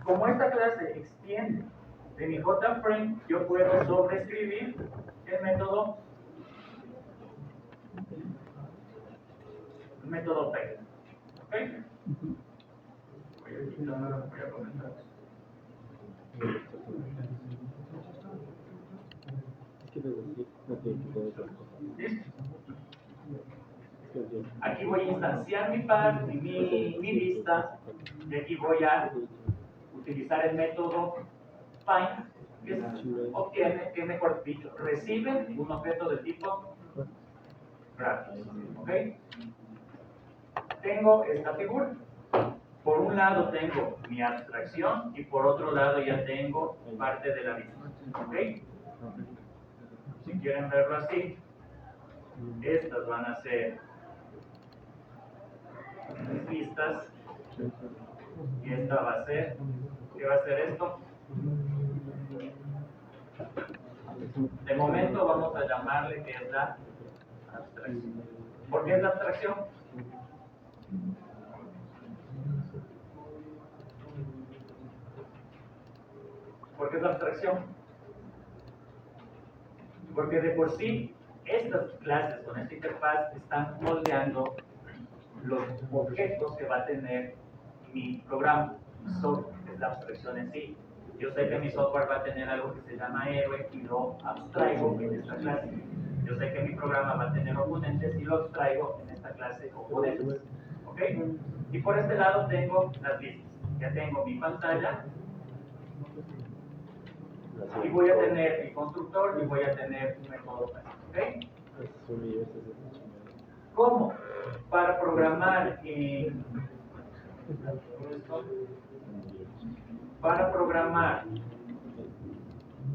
como esta clase extiende de mi JFrame, yo puedo sobreescribir el método Pay. ¿Ok? Voy a comentar. ¿Listo? Aquí voy a instanciar mi par, mi lista, y aquí voy a utilizar el método find, que obtiene, que mejor dicho, recibe un objeto de tipo graphics. ¿Ok? Tengo esta figura. Por un lado tengo mi abstracción y por otro lado ya tengo parte de la vista. ¿Ok? Si quieren verlo así, estas van a ser mis vistas y esta va a ser, ¿qué va a ser esto? De momento vamos a llamarle que es la abstracción. ¿Por qué es la abstracción? ¿Por qué es la abstracción? Porque de por sí estas clases con esta interfaz están moldeando los objetos que va a tener mi programa. Software es la abstracción en sí. Yo sé que mi software va a tener algo que se llama héroe y lo abstraigo en esta clase. Yo sé que mi programa va a tener oponentes y lo abstraigo en esta clase oponentes. ¿Ok? Y por este lado tengo las listas. Ya tengo mi pantalla y voy a tener mi constructor y voy a tener un método. ¿Ok? ¿Cómo? Para programar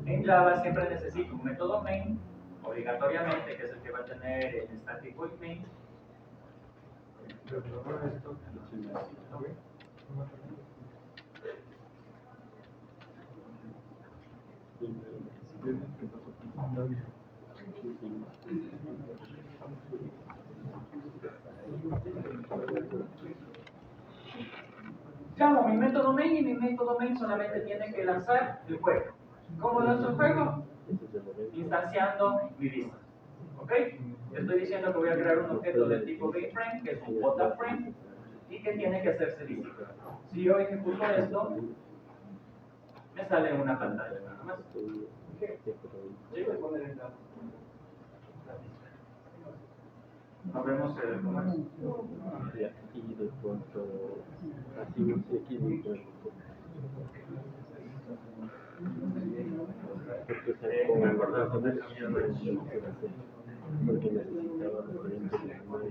en Java siempre necesito un método main, obligatoriamente, que es el que va a tener el static void main. Llamo mi método main y mi método main solamente tiene que lanzar el juego. ¿Cómo lanzo el juego? Instanciando mi lista. ¿Ok? Estoy diciendo que voy a crear un objeto de tipo GameFrame, que es un JFrame, y que tiene que hacerse visible. Si yo ejecuto esto, me sale una pantalla nada más. No vemos el cómo es. Y de pronto así no sé aquí porque me acuerdo porque necesitaba referentes de memoria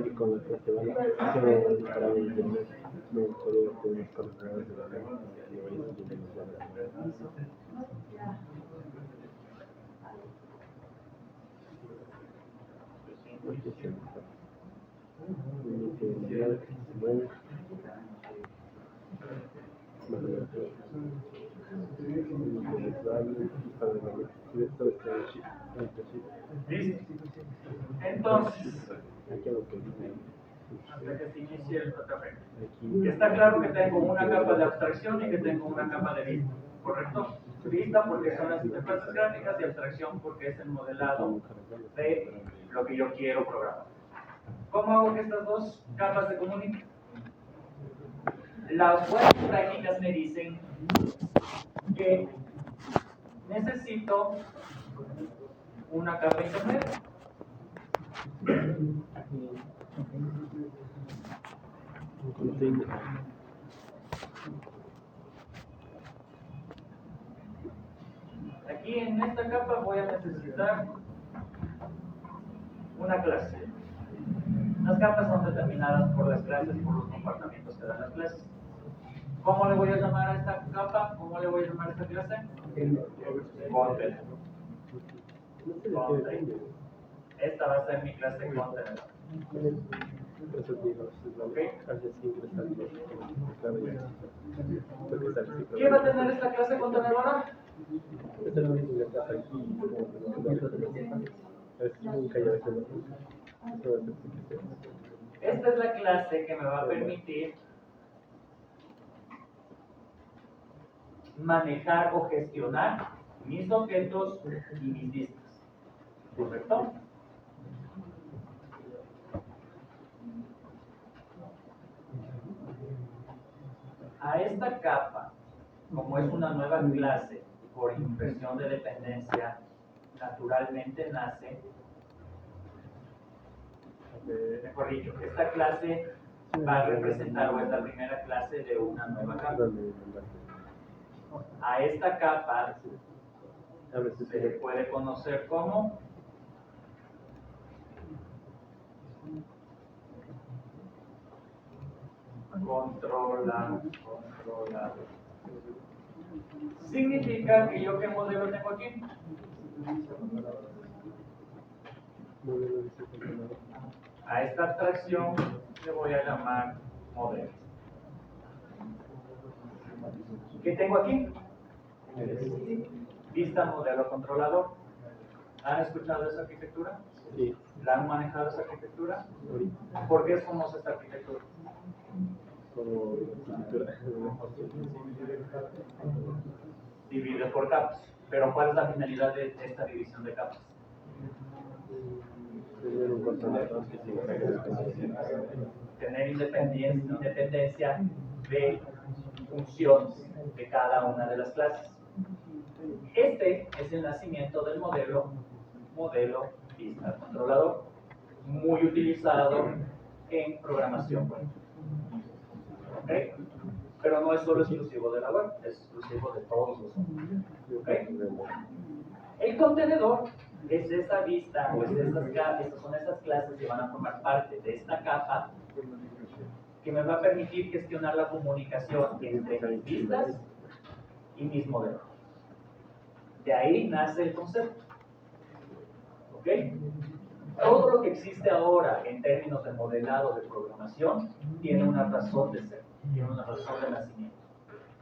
y con el que se va a disparar el internet me gustaría hacer unas coordenadas de la red y ahorita yo me van a tener. Entonces, hasta que se inicie el JavaScript. Está claro que tengo una capa de abstracción y que tengo una capa de vista, ¿correcto? Vista porque son las interfaces gráficas y abstracción porque es el modelado de lo que yo quiero programar. ¿Cómo hago que estas dos capas se comuniquen? Las buenas prácticas me dicen que necesito una capa intermedia. Aquí en esta capa voy a necesitar una clase. Las capas son determinadas por las clases, por los comportamientos que dan las clases. ¿Cómo le voy a llamar a esta capa? ¿Cómo le voy a llamar a esta clase? Content. Esta va a ser mi clase content. ¿Okay? ¿Quién va a tener esta clase contenedora? Esta es la clase que me va a permitir manejar o gestionar mis objetos y mis vistas. ¿Correcto? A esta capa, como es una nueva clase por inversión de dependencia, naturalmente nace, mejor dicho, esta clase va a representar o es la primera clase de una nueva capa. A esta capa se le puede conocer como controlador. Significa que yo qué modelo tengo aquí. A esta abstracción le voy a llamar modelo. ¿Qué tengo aquí? Vista, modelo, controlador. ¿Han escuchado esa arquitectura? Sí. ¿La han manejado esa arquitectura? ¿Por qué es famosa esta arquitectura? Como arquitectura. Divide por capas. Pero ¿cuál es la finalidad de esta división de capas? Tener un controlador que se encargue de cosas. Tener independencia de funciones de cada una de las clases. Este es el nacimiento del modelo vista controlador, muy utilizado en programación web. ¿Okay? Pero no es solo exclusivo de la web, es exclusivo de todos los ¿okay? El contenedor es esa vista, o es estas son esas clases que van a formar parte de esta capa que me va a permitir gestionar la comunicación entre mis vistas y mis modelos. De ahí nace el concepto. ¿Ok? Todo lo que existe ahora en términos de modelado de programación tiene una razón de ser, tiene una razón de nacimiento.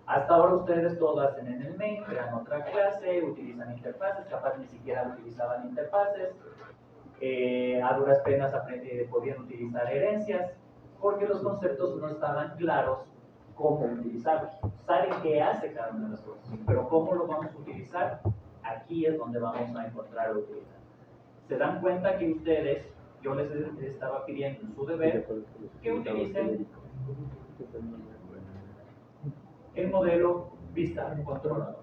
Hasta ahora ustedes todo hacen en el main, crean otra clase, utilizan interfaces, capaz ni siquiera utilizaban interfaces, a duras penas podían utilizar herencias, porque los conceptos no estaban claros cómo utilizarlos. Saben qué hace cada una de las cosas, pero cómo lo vamos a utilizar, aquí es donde vamos a encontrar la utilidad. Se dan cuenta que ustedes, yo les estaba pidiendo en su deber que utilicen el modelo vista controlador.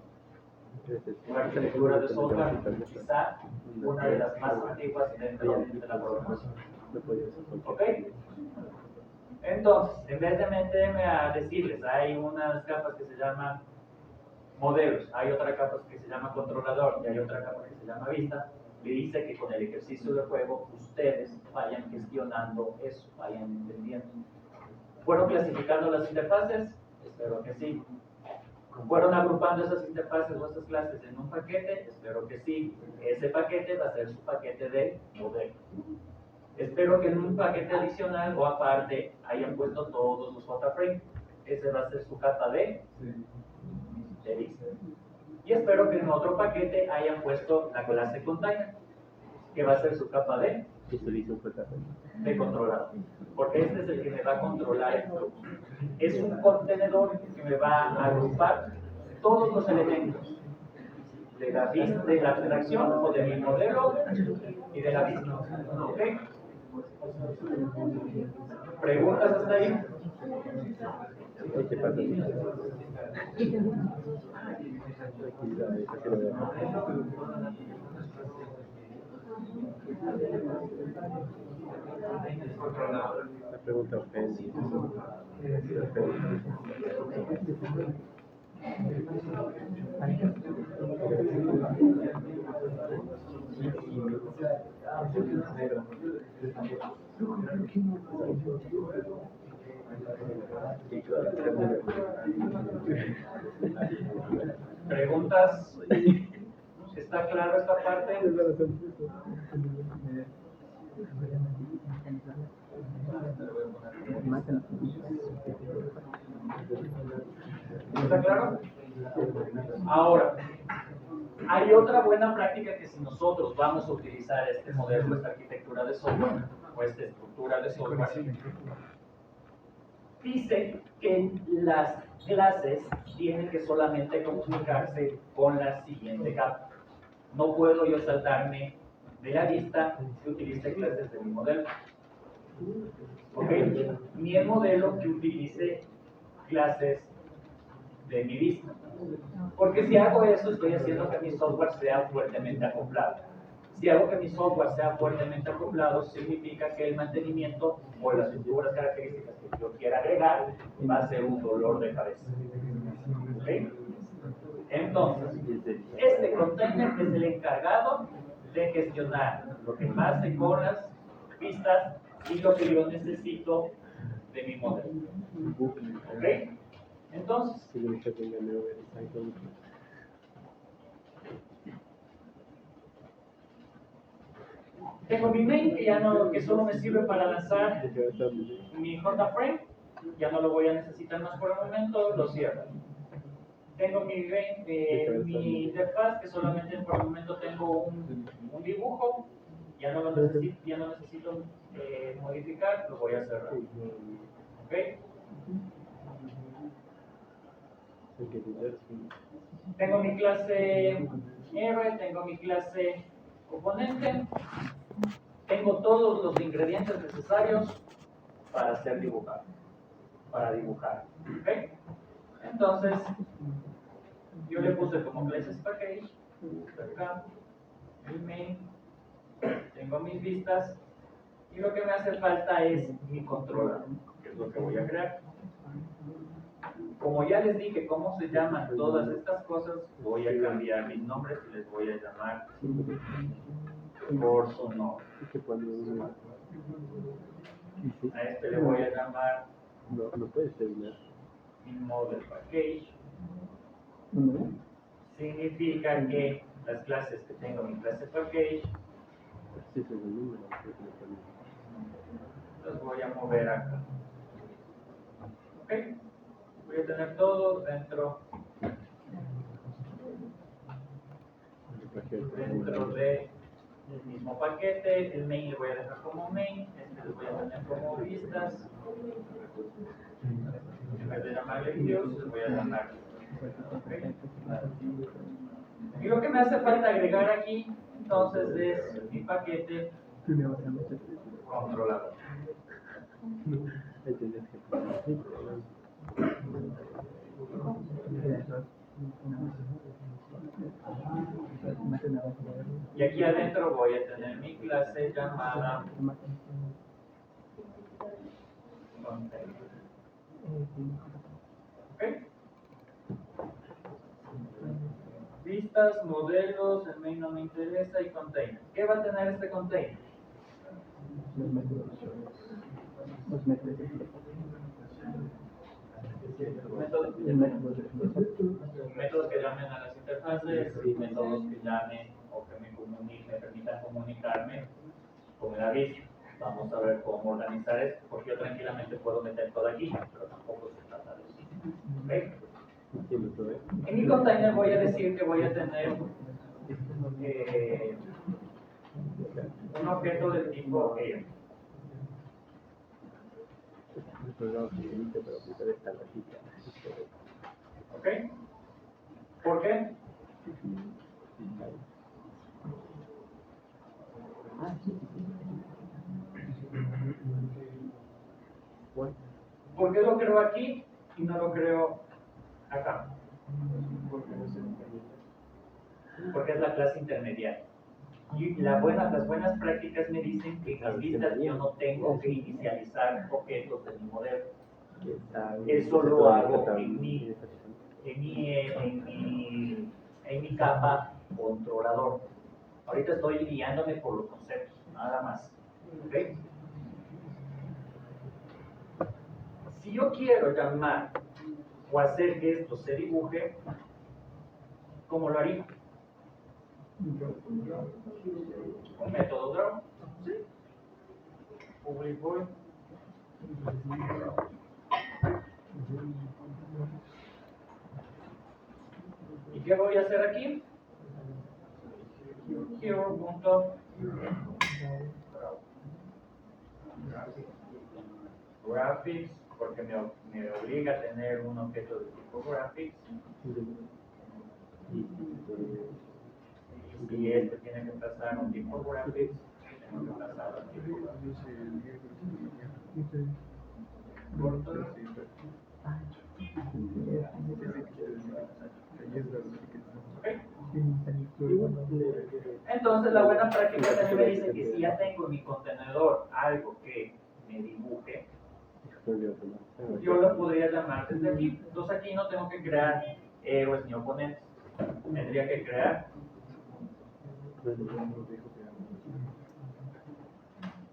Una arquitectura de software, quizá una de las más antiguas dentro de la programación. ¿Ok? Entonces, en vez de meterme a decirles, hay unas capas que se llaman modelos, hay otra capa que se llama controlador y hay otra capa que se llama vista, le dice que con el ejercicio de juego ustedes vayan gestionando eso, vayan entendiendo. ¿Fueron clasificando las interfaces? Espero que sí. ¿Fueron agrupando esas interfaces o esas clases en un paquete? Espero que sí. Ese paquete va a ser su paquete de modelo. Espero que en un paquete adicional o aparte hayan puesto todos los JFrame. Ese va a ser su capa de vista. Y espero que en otro paquete hayan puesto la clase container, que va a ser su capa de controlador. Porque este es el que me va a controlar el flujo. Es un contenedor que me va a agrupar todos los elementos de la abstracción o de mi modelo y de la vista. ¿Ok? ¿Preguntas hasta ahí? ¿Qué pasa? La pregunta ofende. ¿Preguntas? ¿Está claro esta parte? ¿Está claro? Ahora, hay otra buena práctica que si nosotros vamos a utilizar este modelo, esta arquitectura de software, o esta estructura de software, dice que las clases tienen que solamente comunicarse con la siguiente capa. No puedo yo saltarme de la lista que utilice clases de mi modelo. ¿Ok? Ni el modelo que utilice clases de mi vista. Porque si hago eso, estoy haciendo que mi software sea fuertemente acoplado. Si hago que mi software sea fuertemente acoplado, significa que el mantenimiento o las futuras características que yo quiera agregar va a ser un dolor de cabeza. ¿Ok? Entonces, este container es el encargado de gestionar lo que pase con las pistas y lo que yo necesito de mi modelo. ¿Ok? Entonces, tengo mi main que solo me sirve para lanzar mi JFrame, ya no lo voy a necesitar más por el momento, lo cierro. Tengo mi interfaz que solamente por el momento tengo un dibujo, ya no necesito modificar, lo voy a cerrar. ¿Ok? Tengo mi clase R, tengo mi clase componente, tengo todos los ingredientes necesarios para hacer dibujar, ¿ok? Entonces, yo le puse como clases package, acá, el main, tengo mis vistas, y lo que me hace falta es mi controlador, que es lo que voy a crear. Como ya les dije cómo se llaman todas estas cosas, voy a cambiar mis nombres y les voy a llamar por su nombre. A este le voy a llamar mi model package. Significa que las clases que tengo en mi clase package los voy a mover acá. ¿Ok? Voy a tener todo dentro del mismo paquete. El main le voy a dejar como main, este lo voy a tener como vistas. En vez de llamarle views, les voy a llamar. ¿Okay? Y lo que me hace falta agregar aquí, entonces, es mi paquete controlador. Y aquí adentro voy a tener mi clase llamada container. ¿Ok? Vistas, modelos, el main no me interesa y container. ¿Qué va a tener este container? Métodos que llamen a las interfaces y métodos que llamen o que me permitan comunicarme con la vista. Vamos a ver cómo organizar esto, porque yo tranquilamente puedo meter todo aquí, pero tampoco se trata de eso. ¿Okay? En mi container voy a decir que voy a tener un objeto del tipo air. ¿Ok? ¿Por qué? ¿Por qué lo creo aquí y no lo creo acá? Porque es la clase intermediaria. Y las buenas prácticas me dicen que en las vistas yo no tengo que inicializar objetos de mi modelo. Eso lo hago en mi capa controlador. Ahorita estoy guiándome por los conceptos, nada más. ¿Okay? Si yo quiero llamar o hacer que esto se dibuje, ¿cómo lo haría? Un método draw, ¿sí? Public void. ¿Y qué voy a hacer aquí? Hero.draw. graphics, porque me obliga a tener un objeto de tipo graphics. Y si este tiene que pasar un tipo graphics, tengo que pasar un tipo graphics. ¿Okay? Entonces la buena práctica también me dice que si ya tengo en mi contenedor algo que me dibuje, yo lo podría llamar desde aquí. Entonces aquí no tengo que crear héroes ni oponentes. Tendría que crear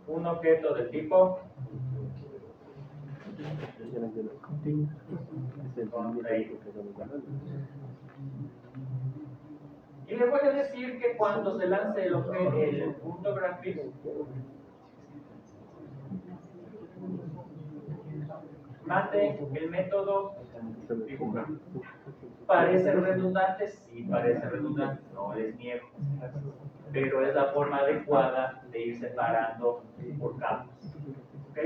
un objeto del tipo contain. Y le voy a decir que cuando se lance el punto graphics, mate el método dibujar. ¿Parece redundante? Sí, parece redundante, no les niego. Pero es la forma adecuada de ir separando por capas. ¿Ok?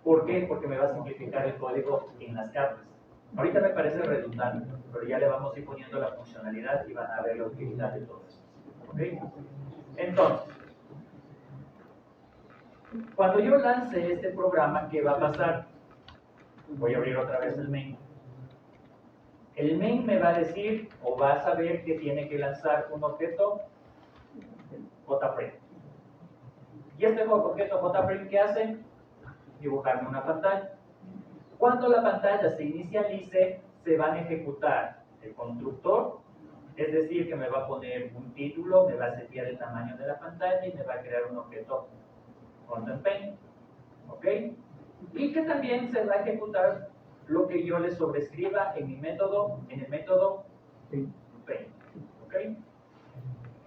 ¿Por qué? Porque me va a simplificar el código en las capas. Ahorita me parece redundante, pero ya le vamos a ir poniendo la funcionalidad y van a ver la utilidad de todo esto. ¿Ok? Entonces, cuando yo lance este programa, ¿qué va a pasar? Voy a abrir otra vez el main. El main me va a decir o va a saber que tiene que lanzar un objeto JFrame. ¿Y este objeto JFrame qué hace? Dibujarme una pantalla. Cuando la pantalla se inicialice, se van a ejecutar el constructor, es decir, que me va a poner un título, me va a setear el tamaño de la pantalla y me va a crear un objeto Content Paint. ¿Ok? Y que también se va a ejecutar lo que yo le sobrescriba en el método Paint. ¿Ok? Aquí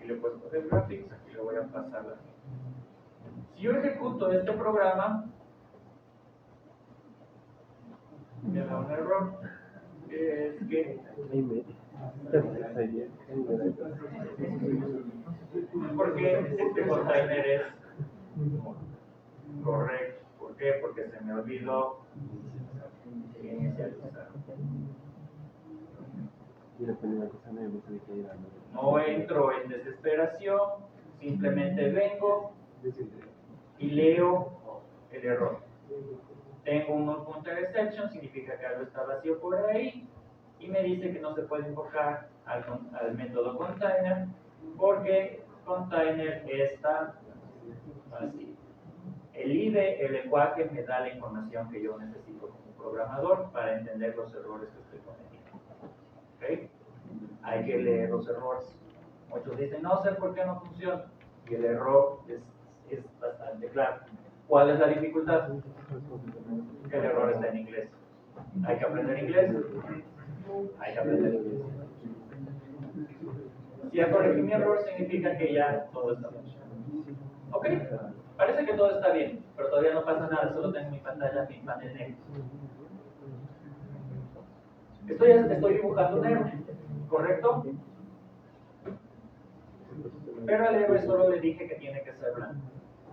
le puedo poner graphics, aquí le voy a pasar la. Si yo ejecuto este programa, me da un error, que es que porque este container es correcto. ¿Por qué? Porque se me olvidó inicializar. No entro en desesperación, simplemente vengo y leo el error. Tengo un null.exception, significa que algo está vacío por ahí, y me dice que no se puede invocar al método container porque container está vacío. El IDE, el lenguaje, me da la información que yo necesito como programador para entender los errores que estoy cometiendo. ¿Okay? Hay que leer los errores. Muchos dicen, no sé por qué no funciona. Y el error es bastante claro. ¿Cuál es la dificultad? Que el error está en inglés. ¿Hay que aprender inglés? Hay que aprender inglés. Si ya corregí mi error, significa que ya todo está funcionando. Ok, parece que todo está bien, pero todavía no pasa nada, solo tengo mi pantalla, mi panel negro. Estoy dibujando un héroe, ¿correcto? Pero al héroe solo le dije que tiene que ser blanco.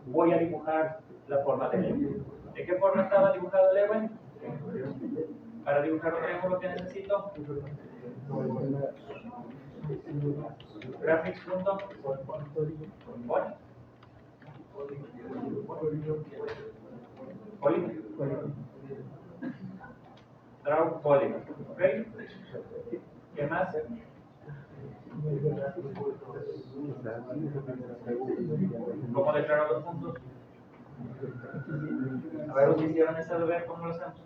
Voy a dibujar la forma del héroe. ¿De qué forma estaba dibujado el héroe? Para dibujar un triángulo que necesito. Graphics.poly. Draw polygon. ¿Ok? ¿Qué más? ¿Cómo declaro los puntos? A ver, si hicieron esa de ver cómo lo hacemos.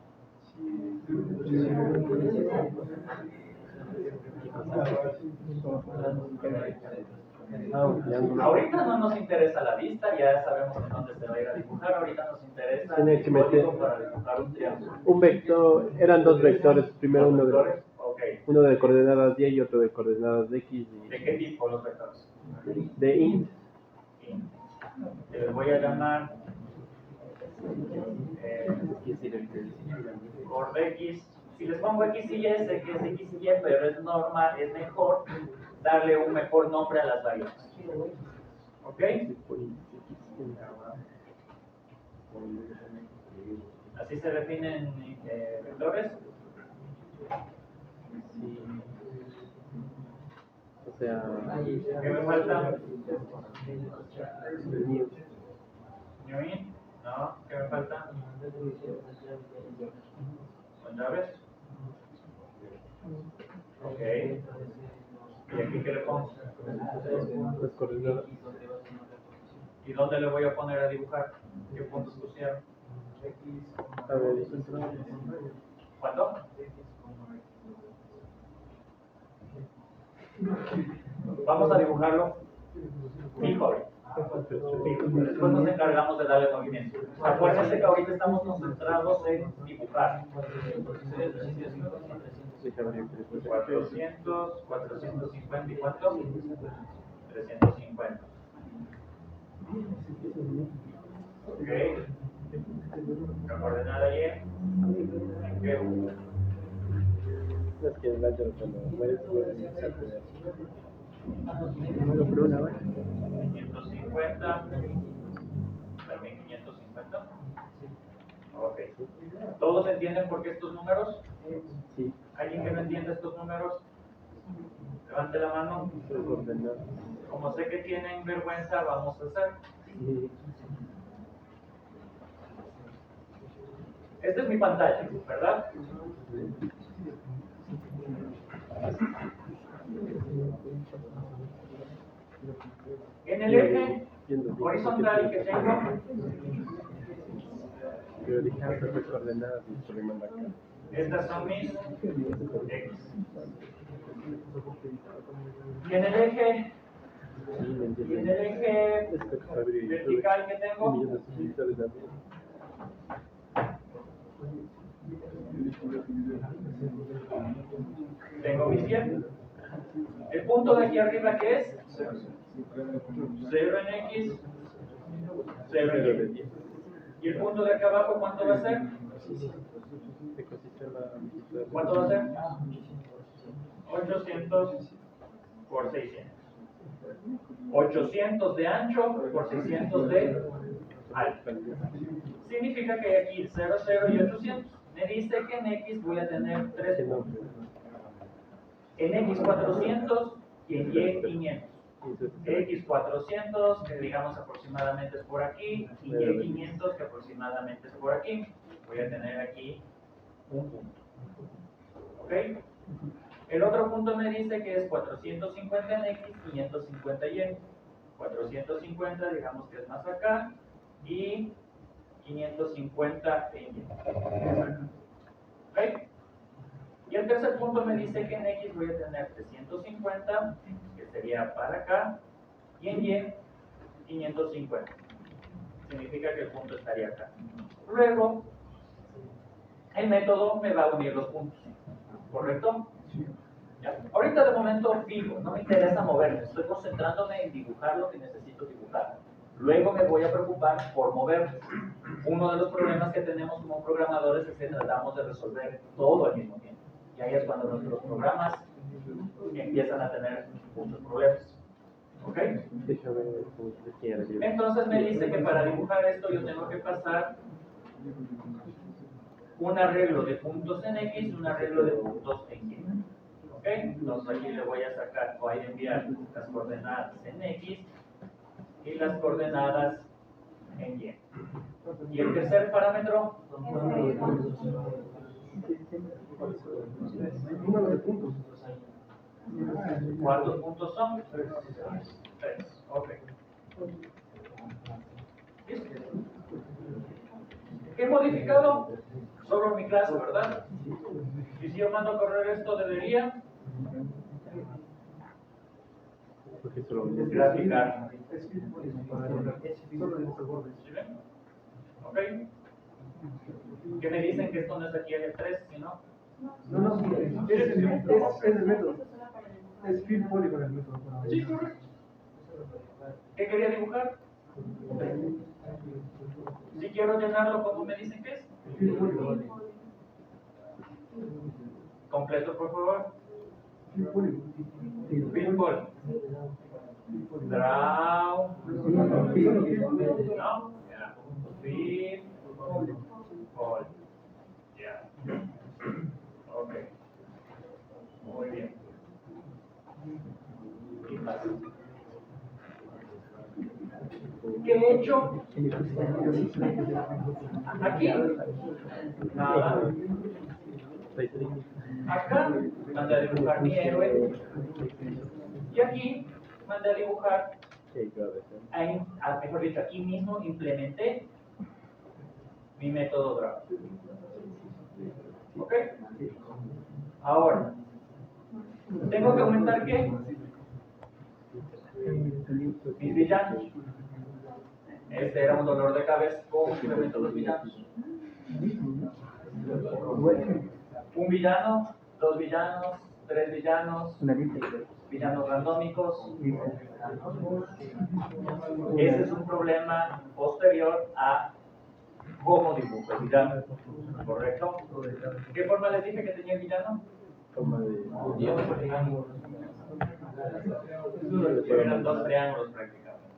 Ahorita no nos interesa la vista, ya sabemos en dónde se va a ir a dibujar. Ahorita nos interesa el código para dibujar un triángulo. Un vector, eran dos vectores, primero uno de coordenadas Y y otro de coordenadas de X. ¿De qué tipo los vectores? De int. Les voy a llamar cord X. Si les pongo X y Y, sé que es X y Y, pero es normal, es mejor darle un mejor nombre a las variables. ¿Ok? ¿Así se definen vectores? Sí. O sea, ¿Qué me falta? new. ¿New in? No, ¿qué me falta? ¿Con llaves? Ok. ¿Y aquí qué le pongo? Las coordenadas. ¿Y dónde le voy a poner a dibujar? ¿Qué puntos pusieron? A ver, ¿Cuánto? Vamos a dibujarlo fijo ahorita. Fijo. Después nos encargamos de darle movimiento. Acuérdense que ahorita estamos concentrados en dibujar. 400, 450 y ¿cuánto? 350. Ok. La coordenada Y. ¿En qué? es que el ancho cuando puedes no lo pruebo una vez. 550. También 550. Ok. ¿Todos entienden por qué estos números? Sí. ¿Alguien que no entiende estos números? Levante la mano. Las coordenadas. Como sé que tienen vergüenza, vamos a hacer. Sí. Esta es mi pantalla, ¿verdad? En el eje horizontal que tengo, Yo dije estas coordenadas y se le manda acá. estas son mis X. Y en el eje, Sí, me y en entiendes. el eje vertical que tengo, Un millón de suscriptores también. tengo mis 100. El punto de aquí arriba, ¿qué es? 0 en X, 0 en Y. ¿Y el punto de acá abajo cuánto va a ser? Ecosistema digital. ¿Cuánto va a ser? 800 por 600. 800 de ancho por 600 de alto. Significa que aquí 0, 0 y 800. Me dice que en X voy a tener 3 puntos. En X 400 y en Y 500. X 400, que digamos aproximadamente es por aquí, y Y 500, que aproximadamente es por aquí. Voy a tener aquí un punto. ¿Ok? El otro punto me dice que es 450 en X, 550 y Y. 450, digamos que es más acá, y 550 en Y. Es acá. ¿Ok? Y el tercer punto me dice que en X voy a tener 350, que sería para acá, y en Y 550. Significa que el punto estaría acá. Luego, el método me va a unir los puntos. ¿Correcto? ¿Ya? Ahorita de momento fijo, no me interesa moverme, estoy concentrándome en dibujar lo que necesito dibujar. Luego me voy a preocupar por moverme. Uno de los problemas que tenemos como programadores es que tratamos de resolver todo al mismo tiempo. Y ahí es cuando nuestros programas empiezan a tener muchos problemas. ¿Ok? Déjame ver cómo se quiere. Entonces me dice que para dibujar esto yo tengo que pasar un arreglo de puntos en X y un arreglo de puntos en Y. ¿Ok? Entonces aquí le voy a sacar, voy a enviar las coordenadas en X y las coordenadas en Y. Y el tercer parámetro, Número de puntos. ¿cuántos puntos son? 3. Ok. ¿Listo? ¿Qué he modificado? Solo mi clase, ¿verdad? Y si yo mando a correr esto, debería Porque solo graficar. Solo en estos bordes. ¿Sí ven? ¿Ok? ¿Qué me dicen que esto no es aquí el 3, sino? No, es el método. Es fill polygon el método. Sí, correcto. ¿Qué quería dibujar? Si quiero llenarlo, ¿cómo me dicen que es? Fill polygon. Completo, por favor. Fill polygon. Fill polygon. Draw. ¿No? Ya. Fill polygon. he hecho aquí, nada. Acá mandé a dibujar mi héroe y aquí mandé a dibujar, mejor dicho, aquí mismo implementé mi método draw. ¿Ok? Ahora, tengo que aumentar ¿qué? Mis villanos. Este era un dolor de cabeza. ¿Cómo implemento los villanos? Un villano, dos villanos, tres villanos, villanos randómicos. Ese es un problema posterior a cómo dibujo el villano. ¿Correcto? ¿Qué forma les dije que tenía el villano? Eran dos triángulos prácticamente.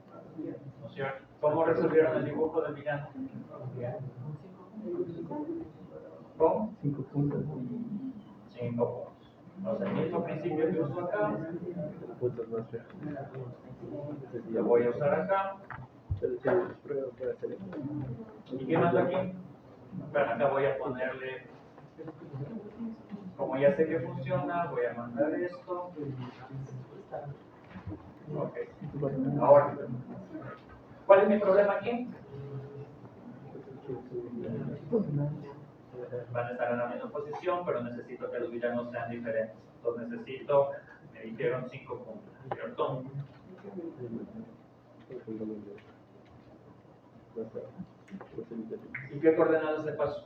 ¿No es cierto? ¿Cómo resolvieron el dibujo del villano? ¿Cómo? 5 puntos. 5 puntos. O sea, el mismo principio que uso acá, Puntos más feos. lo voy a usar acá. Pero si prueba puede hacer eso. ¿Y qué mando aquí? Bueno, acá voy a ponerle, como ya sé que funciona, voy a mandar esto. Ok. Ahora, ¿cuál es mi problema aquí? Van a estar en la misma posición, pero necesito que los villanos sean diferentes. Entonces necesito, me dijeron 5 puntos, ¿cierto? ¿Y qué coordenadas le paso?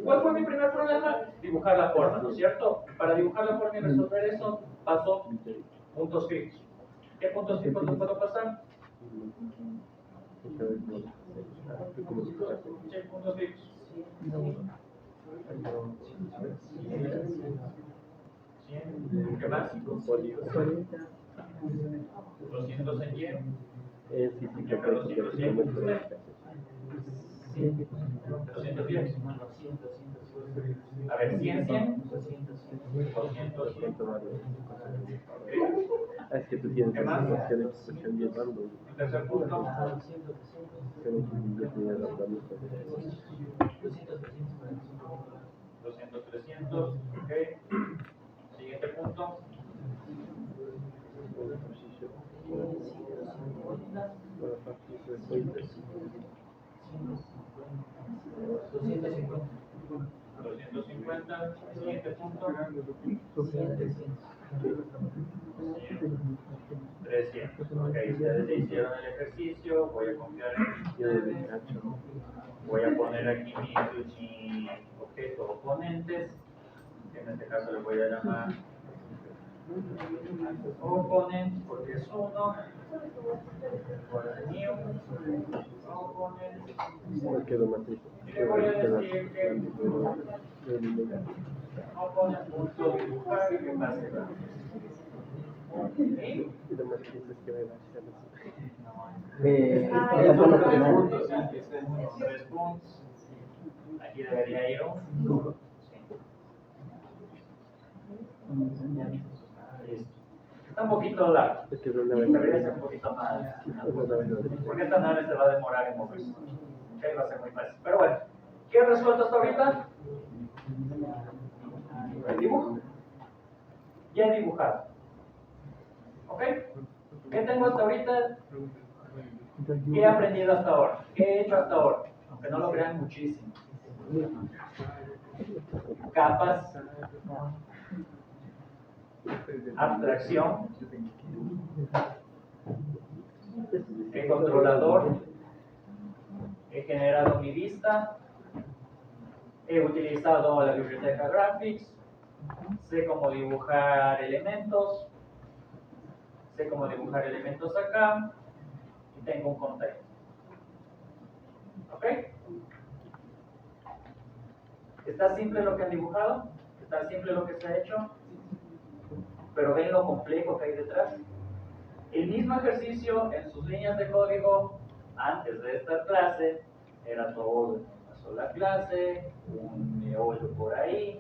¿Cuál fue mi primer problema? Dibujar la forma, ¿no es cierto? Para dibujar la forma y resolver eso, paso puntos fijos. ¿Qué puntos fijos les puedo pasar? Sí, puntos fijos. 100. ¿Qué más? 200 en Y. Y acá 200 y 210. A ver, 100, 100. 200. Es que tú tienes ¿Qué más? una expresión bien random. Tercer punto. 200, 300. Ok. Siguiente punto. 250. Siguiente punto. 300. Ok, ustedes hicieron el ejercicio. Voy a confiar en ustedes. Voy a poner aquí mi objeto oponentes. En este caso le voy a llamar opponent porque es uno. New opponent. Y le voy a decir que opponent.dibujar y que pase la. Son 3 puntos. 3 puntos. Aquí debería ir un. Listo. Está un poquito largo. Debería ser un poquito más. Porque esta nave se va a demorar en moverse. Ok, va a ser muy fácil. Pero bueno, ¿qué he resuelto hasta ahorita? El dibujo. Ya he dibujado. ¿Ok? ¿Qué tengo hasta ahorita? ¿Qué he aprendido hasta ahora? ¿Qué he hecho hasta ahora? Aunque no lo crean muchísimo. Capas. Abstracción. El controlador. He generado mi vista. He utilizado la biblioteca Graphics. Sé cómo dibujar elementos. Sé cómo dibujar elementos acá. Y tengo un contexto. ¿Ok? ¿Está simple lo que han dibujado? ¿Está simple lo que se ha hecho? Pero ven lo complejo que hay detrás. El mismo ejercicio en sus líneas de código antes de esta clase era todo en una sola clase, un meollo por ahí,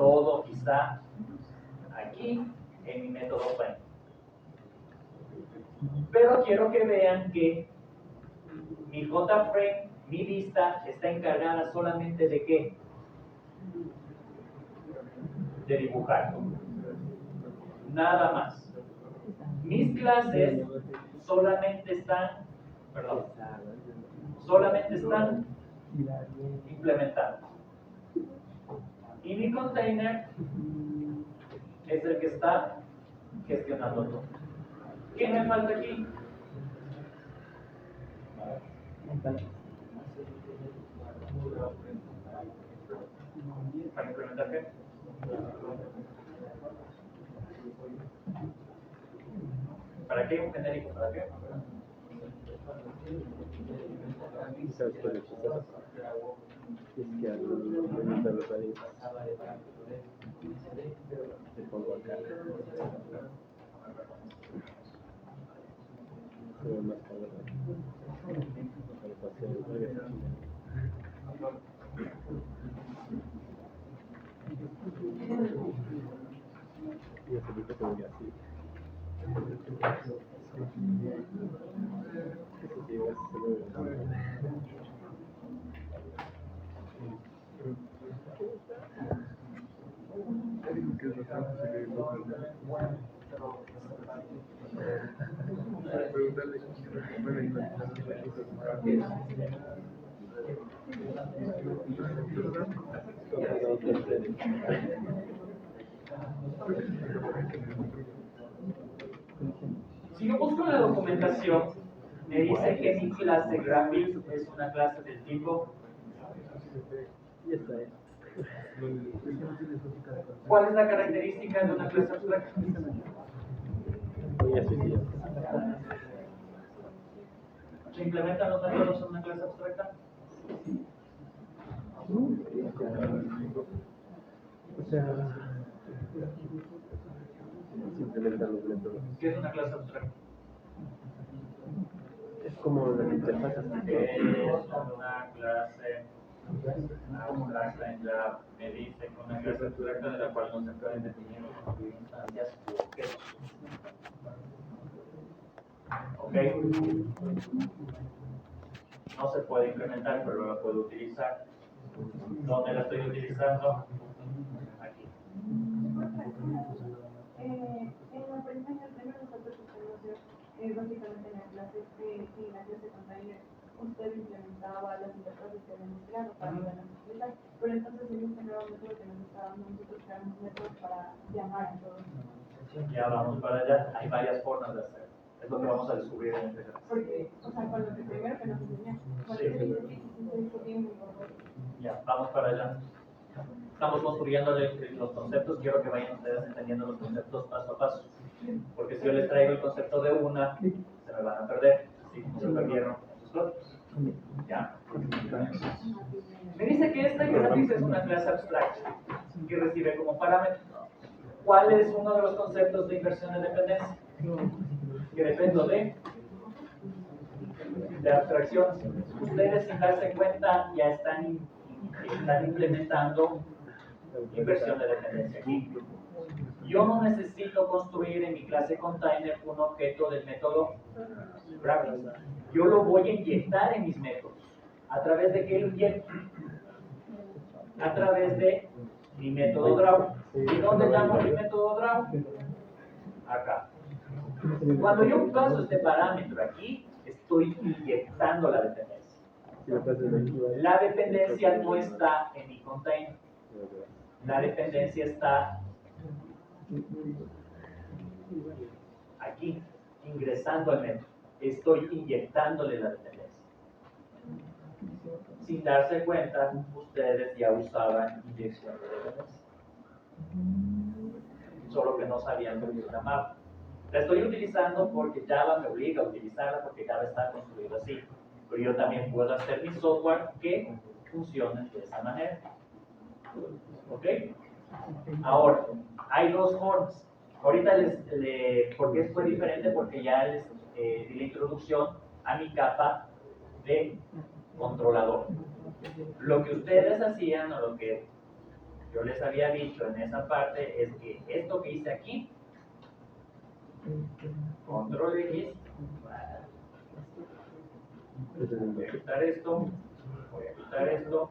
todo está aquí en mi método frame. Pero quiero que vean que mi JFrame, mi vista, está encargada solamente de ¿qué? De dibujar. Nada más. Mis clases solamente están implementando. Y mi container es el que está gestionando todo. ¿Qué me falta aquí? ¿Para implementar qué? ¿Para qué un genérico? ¿Para qué? ¿Sabes qué le pasa? Es que al implementar los ahí, te pongo acá. Se ve más cabrón. Para pasar el juego. Y eso dice que voy así. Eso sí, se ve. Si yo busco en la documentación, me dice que mi clase Graphics es una clase del tipo. Y esta es. ¿Cuál es la característica de una clase abstracta? Y eso sí. ¿Se implementan los métodos en una clase abstracta? O sea, simplemente los métodos. ¿Qué es una clase abstracta? Es como la interfaz. Es una clase abstracta en Java. Me dice que una clase abstracta de la cual no se pueden definir o construir instancias u objetos. ¿Ok? No se puede implementar, pero la puedo utilizar. ¿Dónde la estoy utilizando? Aquí. En la presentación nosotros usamos básicamente en la clase container usted implementaba las interfaces que habíamos creado para poder utilizar, pero entonces en este nuevo método que nos está dando nosotros creamos métodos para llamar a todos. Ya vamos para allá, hay varias formas de hacerlo. Es lo que vamos a descubrir en este caso. Porque, o sea, con lo que primero que nos enseñó, Ya, vamos para allá. Estamos construyendo los conceptos, quiero que vayan ustedes entendiendo los conceptos paso a paso. Porque si yo les traigo el concepto de una, se me van a perder, así como se perdieron sus otros. ¿Ya? Me dice que esta Graphics es una clase abstracta que recibe como parámetro. ¿Cuál es uno de los conceptos de inversión de dependencia? Que dependo de abstracciones. Ustedes sin darse cuenta ya están implementando inversión de dependencia aquí. Yo no necesito construir en mi clase container un objeto del método Graphics. Yo lo voy a inyectar en mis métodos. ¿A través de qué lo inyecto? A través de mi método draw. ¿Y dónde llamo mi método draw? Acá. Cuando yo paso este parámetro aquí, estoy inyectando la dependencia. La dependencia no está en mi container. La dependencia está aquí, ingresando al método. Estoy inyectándole la dependencia. Sin darse cuenta, ustedes ya usaban inyección de dependencia. Solo que no sabían cómo llamarla. La estoy utilizando porque Java me obliga a utilizarla, porque Java está construido así. Pero yo también puedo hacer mi software que funcione de esa manera. ¿Ok? Ahora, hay dos formas. Ahorita ¿por qué fue diferente? Porque ya les di la introducción a mi capa de controlador. Lo que ustedes hacían o lo que yo les había dicho en esa parte es que esto que hice aquí, control X, voy a quitar esto, voy a quitar esto,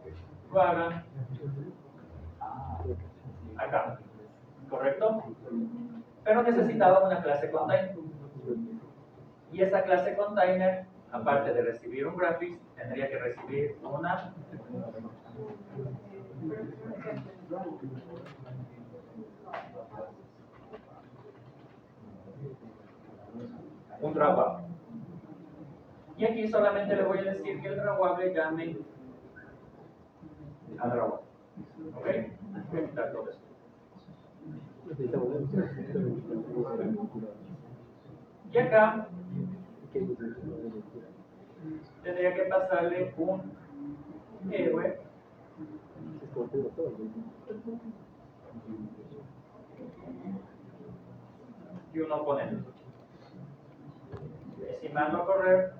lo hagan acá, ¿correcto? Pero necesitaba una clase container. Y esa clase container, aparte de recibir un graphics, tendría que recibir un drawable. Y aquí solamente le voy a decir que el drawable llame a drawable. ¿Ok? Voy a quitar todo esto. Y acá tendría que pasarle un héroe y un oponente. Y si mando a correr,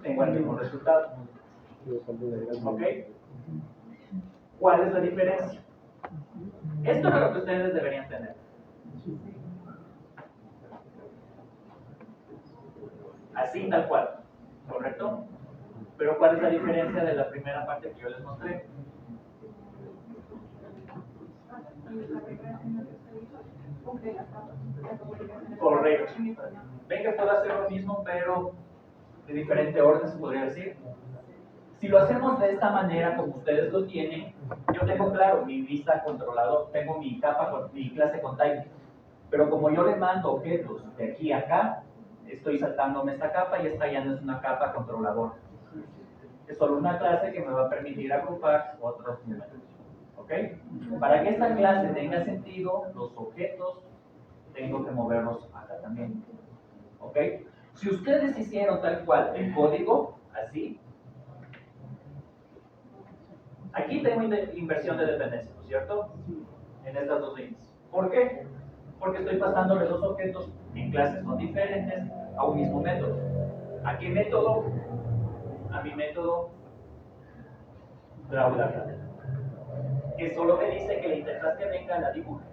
tengo el mismo resultado. ¿Ok? ¿Cuál es la diferencia? Esto es lo que ustedes deberían tener. Así, tal cual. ¿Correcto? Pero ¿cuál es la diferencia de la primera parte que yo les mostré? Correcto. Ven que puedo hacer lo mismo, pero de diferente orden, se podría decir. Si lo hacemos de esta manera, como ustedes lo tienen, yo tengo claro mi vista controlador, tengo mi capa, mi clase container. Pero como yo le mando objetos de aquí a acá, estoy saltándome esta capa y esta ya no es una capa controlador. Es solo una clase que me va a permitir agrupar otros números. ¿Ok? Para que esta clase tenga sentido, los objetos tengo que moverlos acá también. ¿Ok? Si ustedes hicieron tal cual el código, así, aquí tengo inversión de dependencia, ¿no es cierto? En estas dos líneas. ¿Por qué? Porque estoy pasándole dos objetos en clases no diferentes a un mismo método. ¿A qué método? A mi método drawData, que solo me dice que la interfaz que venga la dibuje.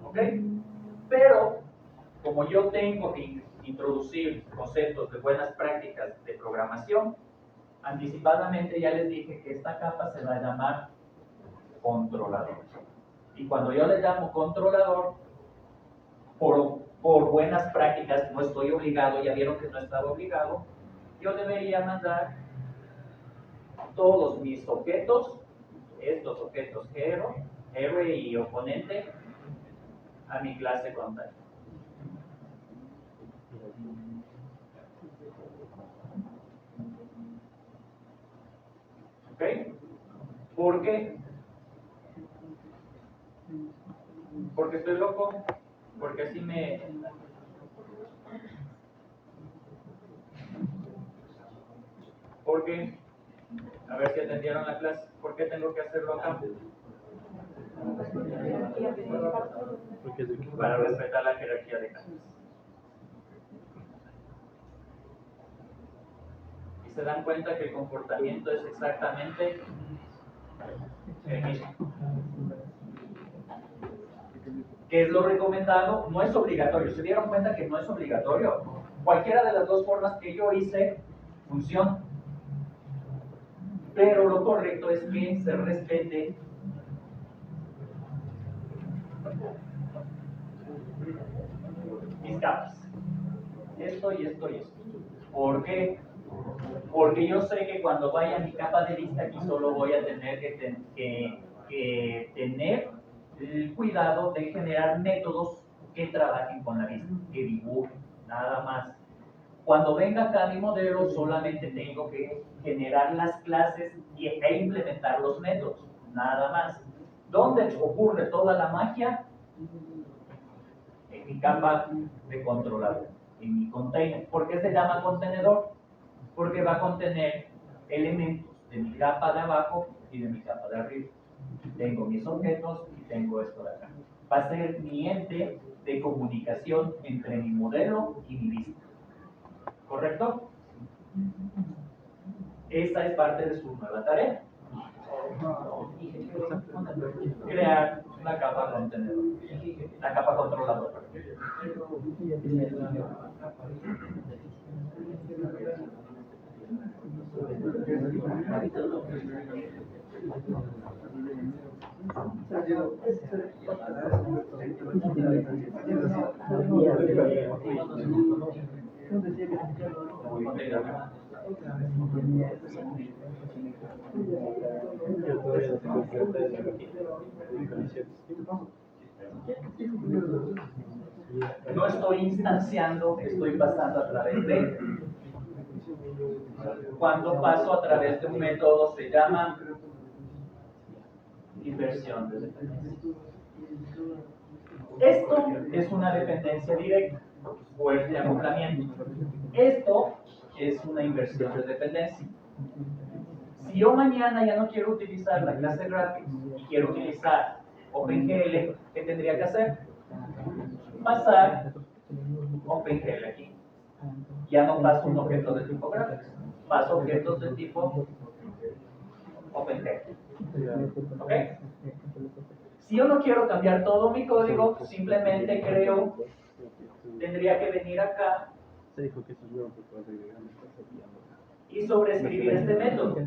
¿Ok? Pero, como yo tengo que introducir conceptos de buenas prácticas de programación, anticipadamente ya les dije que esta capa se va a llamar controlador. Y cuando yo le llamo controlador, por buenas prácticas, no estoy obligado, ya vieron que no estaba obligado, yo debería mandar todos mis objetos, estos objetos hero y oponente, a mi clase container. ¿Ok? ¿Por qué? Porque estoy loco, porque así porque, a ver si atendieron la clase, ¿por qué tengo que hacerlo acá? Para respetar la jerarquía de clases. Y se dan cuenta que el comportamiento es exactamente el mismo. ¿Qué es lo recomendado? No es obligatorio. ¿Se dieron cuenta que no es obligatorio? Cualquiera de las dos formas que yo hice funciona. Pero lo correcto es que se respete mis capas. Esto y esto y esto. ¿Por qué? Porque yo sé que cuando vaya a mi capa de lista aquí solo voy a tener que tener el cuidado de generar métodos que trabajen con la vista, que dibujen, nada más. Cuando venga acá mi modelo solamente tengo que generar las clases e implementar los métodos, nada más. ¿Dónde ocurre toda la magia? En mi capa de controlador, en mi container. ¿Por qué se llama contenedor? Porque va a contener elementos de mi capa de abajo y de mi capa de arriba. Tengo mis objetos y tengo esto de acá. Va a ser mi ente de comunicación entre mi modelo y mi vista. ¿Correcto? Esta es parte de su nueva tarea. crear la capa contenedor, la capa controladora. Yo todavía no tengo clase de condiciones. No estoy instanciando, estoy pasando a través de. Cuando paso a través de un método se llama inversión de dependencia. Esto es una dependencia directa o el acoplamiento. Esto es una inversión de dependencia. Si yo mañana ya no quiero utilizar la clase Graphics y quiero utilizar OpenGL, ¿qué tendría que hacer? Pasar OpenGL aquí. Ya no paso un objeto de tipo Graphics, paso objetos de tipo OpenGL. ¿Ok? Si yo no quiero cambiar todo mi código, simplemente creo, tendría que venir acá y sobreescribir este método.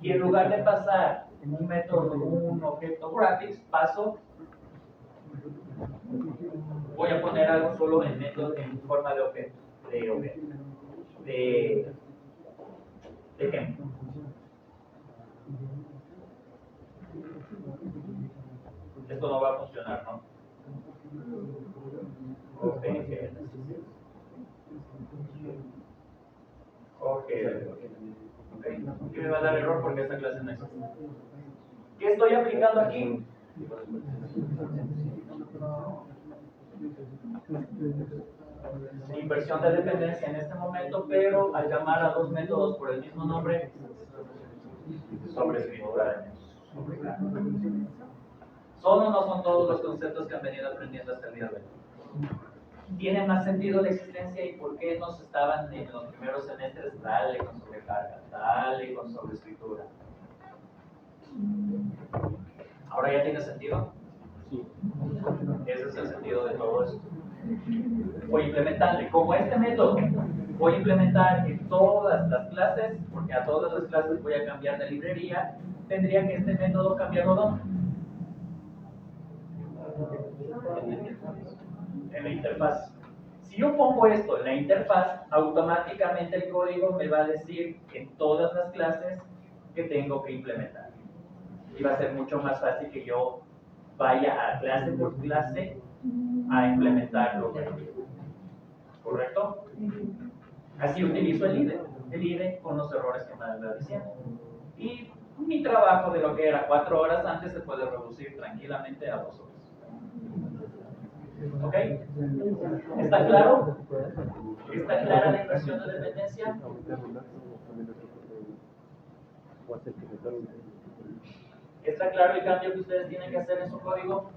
Y en lugar de pasar un método, un objeto graphics, voy a poner algo solo en método en forma de objeto, de ejemplo. Esto no va a funcionar, ¿no? Ok. ¿Qué me va a dar error porque esta clase no existe? ¿Qué estoy aplicando aquí? Inversión de dependencia en este momento, pero al llamar a dos métodos por el mismo nombre, sobreescritura. ¿Son o no son todos los conceptos que han venido aprendiendo hasta el día de hoy? ¿Tiene más sentido la existencia y por qué nos estaban en los primeros semestres? Dale con sobrecarga, dale con sobreescritura. ¿Ahora ya tiene sentido? Sí. Ese es el sentido de todo esto. Voy a implementarle, como este método, voy a implementar en todas las clases, porque a todas las clases voy a cambiar de librería, tendría que este método cambiarlo ¿dónde? En la interfaz. Si yo pongo esto en la interfaz, automáticamente el código me va a decir en todas las clases que tengo que implementar. Y va a ser mucho más fácil que yo vaya a clase por clase a implementarlo. ¿Correcto? Así utilizo el IDE con los errores que me anda diciendo. Y mi trabajo de lo que era 4 horas antes se puede reducir tranquilamente a 2 horas. ¿Ok? ¿Está claro? ¿Está clara la inversión de dependencia? ¿Está claro el cambio que ustedes tienen que hacer en su código?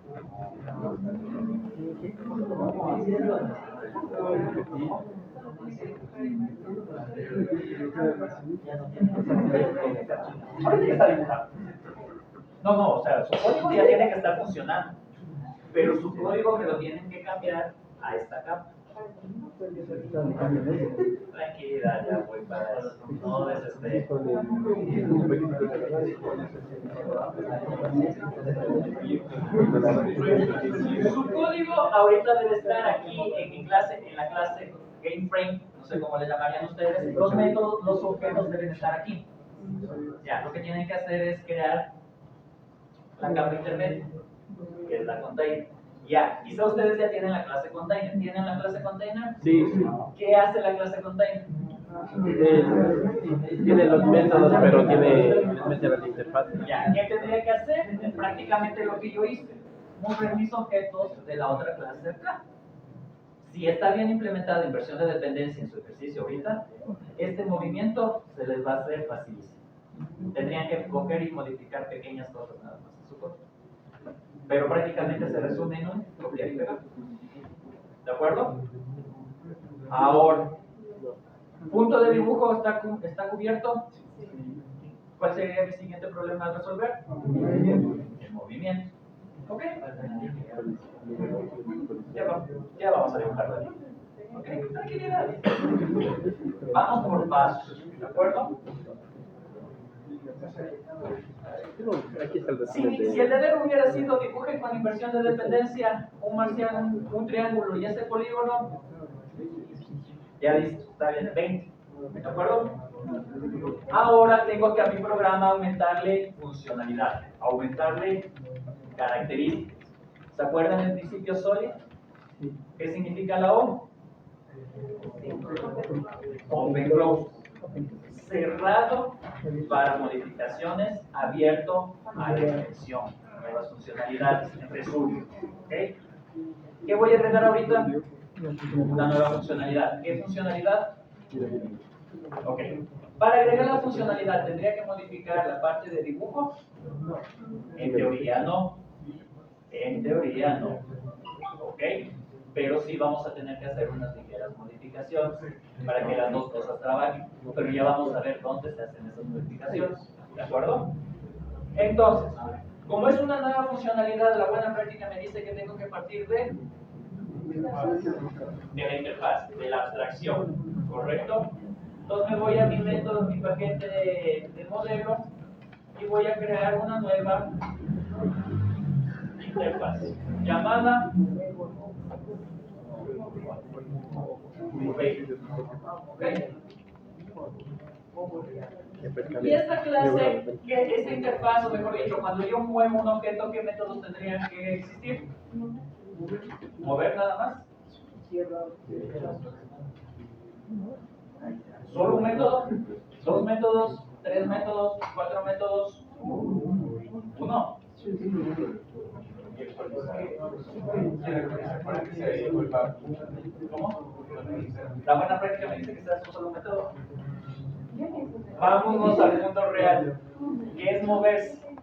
No, o sea, su código ya tiene que estar funcionando, pero su código me lo tienen que cambiar a esta capa. Tranquilidad, ya voy para eso. No desesperes. Su código ahorita debe estar aquí en mi clase, en la clase GameFrame, no sé cómo le llamarían ustedes. Los métodos, los objetos deben estar aquí. Ya, lo que tienen que hacer es crear la capa intermedia, que es la container. Ya, quizá ustedes ya tienen la clase container. ¿Tienen la clase container? Sí. ¿Qué hace la clase container? Tiene los métodos, pero les mete la interfaz. Ya, ¿qué tendría que hacer? Es prácticamente lo que yo hice. Mover mis objetos de la otra clase acá. Si está bien implementada inversión de dependencia en su ejercicio ahorita, este movimiento se les va a hacer facilísimo. Tendrían que coger y modificar pequeñas cosas nada más en su código. Pero prácticamente se resume en un copiar y pegar. ¿De acuerdo? Ahora, ¿punto de dibujo está cubierto? ¿Cuál sería mi siguiente problema a resolver? El movimiento. ¿Ok? Ya vamos a dibujarlo aquí. ¿Ok? Tranquilidad. Vamos por pasos, ¿de acuerdo? Aquí está el Si resumen el deber hubiera sido dibuje con inversión de dependencia un marciano, un triángulo y este polígono, ya listo, está bien, 20. ¿De acuerdo? Ahora tengo que a mi programa aumentarle funcionalidad, aumentarle características. ¿Se acuerdan del principio SOLID? ¿Qué significa la O? Open Close. Cerrado para modificaciones, abierto a la extensión, nuevas funcionalidades, en resumen. ¿Okay? ¿Qué voy a agregar ahorita? Una nueva funcionalidad. ¿Qué funcionalidad? Ok. Para agregar la funcionalidad, ¿tendría que modificar la parte de dibujo? En teoría no. En teoría no. ¿Ok? Pero sí vamos a tener que hacer unas ligeras modificaciones para que las dos cosas trabajen. Pero ya vamos a ver dónde se hacen esas modificaciones. ¿De acuerdo? Entonces, como es una nueva funcionalidad, la buena práctica me dice que tengo que partir de la interfaz, de la abstracción. ¿Correcto? Entonces me voy a mi método, mi paquete de modelo y voy a crear una nueva interfaz llamada ¿okay? Y esta clase, esta interfaz, o mejor dicho, cuando yo muevo un objeto, ¿qué métodos tendrían que existir? ¿Mover nada más? ¿Solo un método? ¿Dos métodos? ¿Tres métodos? ¿Cuatro métodos? ¿Uno? ¿Cómo? La buena práctica me dice que sea solo un método. Vámonos al mundo real. ¿Qué es moverse?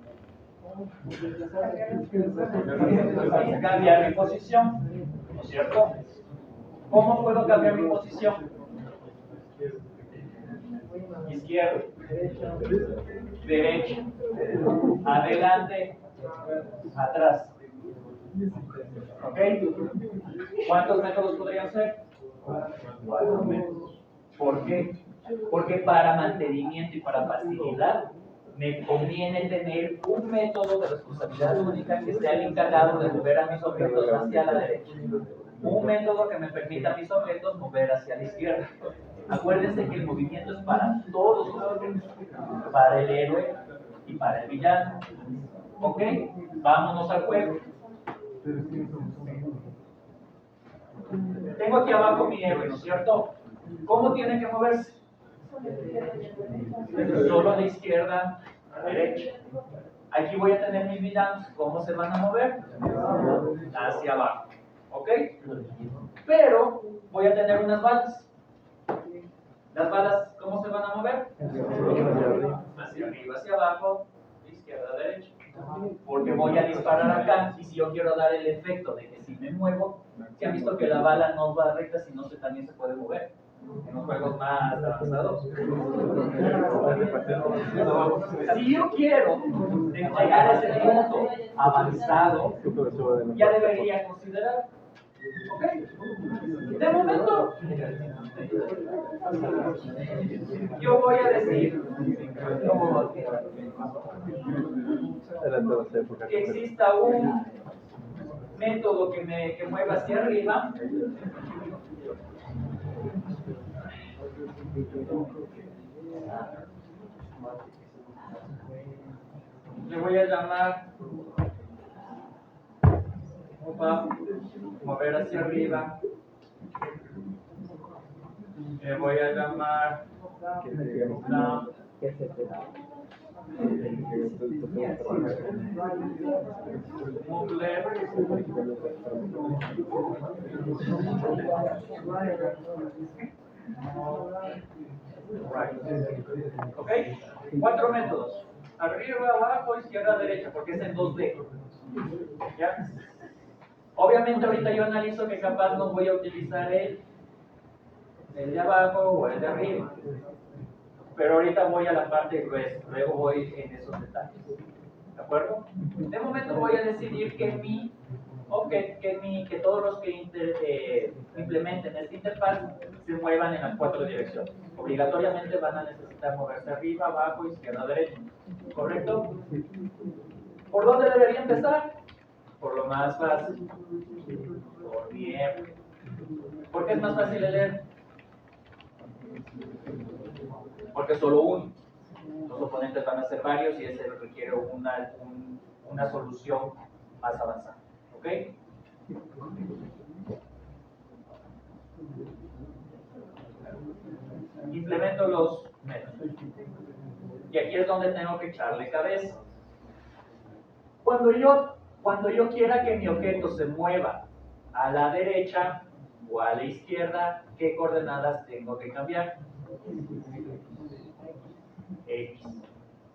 Es cambiar mi posición, ¿no es cierto? ¿Cómo puedo cambiar mi posición? Izquierda, derecha, adelante, atrás. ¿Ok? ¿Cuántos métodos podrían ser? 4 métodos. ¿Por qué? Porque para mantenimiento y para facilidad me conviene tener un método de responsabilidad única que sea el encargado de mover a mis objetos hacia la derecha. Un método que me permita a mis objetos mover hacia la izquierda. Acuérdense que el movimiento es para todos los objetos, para el héroe y para el villano. ¿Ok? Vámonos al juego. Tengo aquí abajo mi héroe, ¿no es cierto? ¿Cómo tiene que moverse? Solo de izquierda a derecha. Aquí voy a tener mis villanos. ¿Cómo se van a mover? Hacia abajo. ¿Ok? Pero voy a tener unas balas. ¿Las balas cómo se van a mover? Hacia arriba, hacia abajo, de izquierda a derecha. Porque voy a disparar acá y si yo quiero dar el efecto de que si me muevo, ¿se han visto que la bala no va recta sino que también se puede mover? En los juegos más avanzados. Si yo quiero llegar a ese punto avanzado, ya debería considerar. ¿Ok? De momento, yo voy a decir que exista un método que mueva hacia arriba. Le voy a llamar mover hacia arriba. Le voy a llamar move left. ¿Ok? 4 métodos. Arriba, abajo, izquierda, derecha, porque es en 2D. ¿Ya? Obviamente ahorita yo analizo que capaz no voy a utilizar el de abajo o el de arriba. pero ahorita voy a la parte gruesa, luego voy en esos detalles. ¿De acuerdo? De momento voy a decidir que que todos los que implementen esta interfaz se muevan en las 4 direcciones. Obligatoriamente van a necesitar moverse arriba, abajo, izquierda, derecha. ¿Correcto? ¿Por dónde debería empezar? Por lo más fácil. Por bien. ¿Por qué es más fácil de leer? Porque solo uno. Los oponentes van a ser varios y ese requiere una solución más avanzada. ¿Ok? Implemento los métodos. Y aquí es donde tengo que echarle cabeza. Cuando yo quiera que mi objeto se mueva a la derecha o a la izquierda, ¿qué coordenadas tengo que cambiar? X.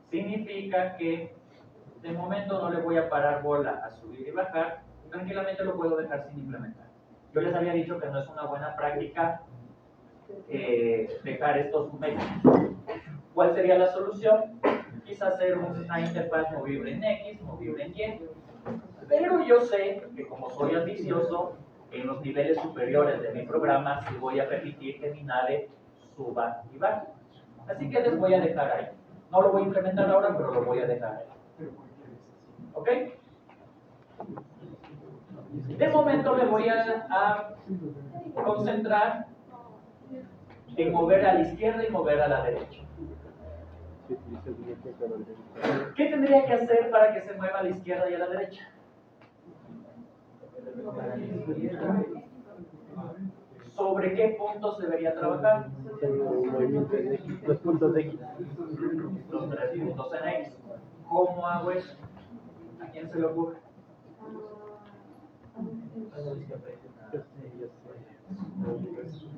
Significa que de momento no le voy a parar bola a subir y bajar, tranquilamente lo puedo dejar sin implementar. Yo les había dicho que no es una buena práctica dejar estos métodos. ¿Cuál sería la solución? Quizás hacer una interfaz movible en X, movible en Y. Pero yo sé que como soy ambicioso, en los niveles superiores de mi programa sí voy a permitir que mi nave suba y baje. Así que les voy a dejar ahí. No lo voy a implementar ahora, pero lo voy a dejar ahí. ¿Ok? De momento me voy a concentrar en mover a la izquierda y mover a la derecha. ¿Qué tendría que hacer para que se mueva a la izquierda y a la derecha? ¿Sobre qué puntos debería trabajar? Los puntos de X. Los 3 puntos en X. ¿Cómo hago eso? ¿A quién se le ocurre?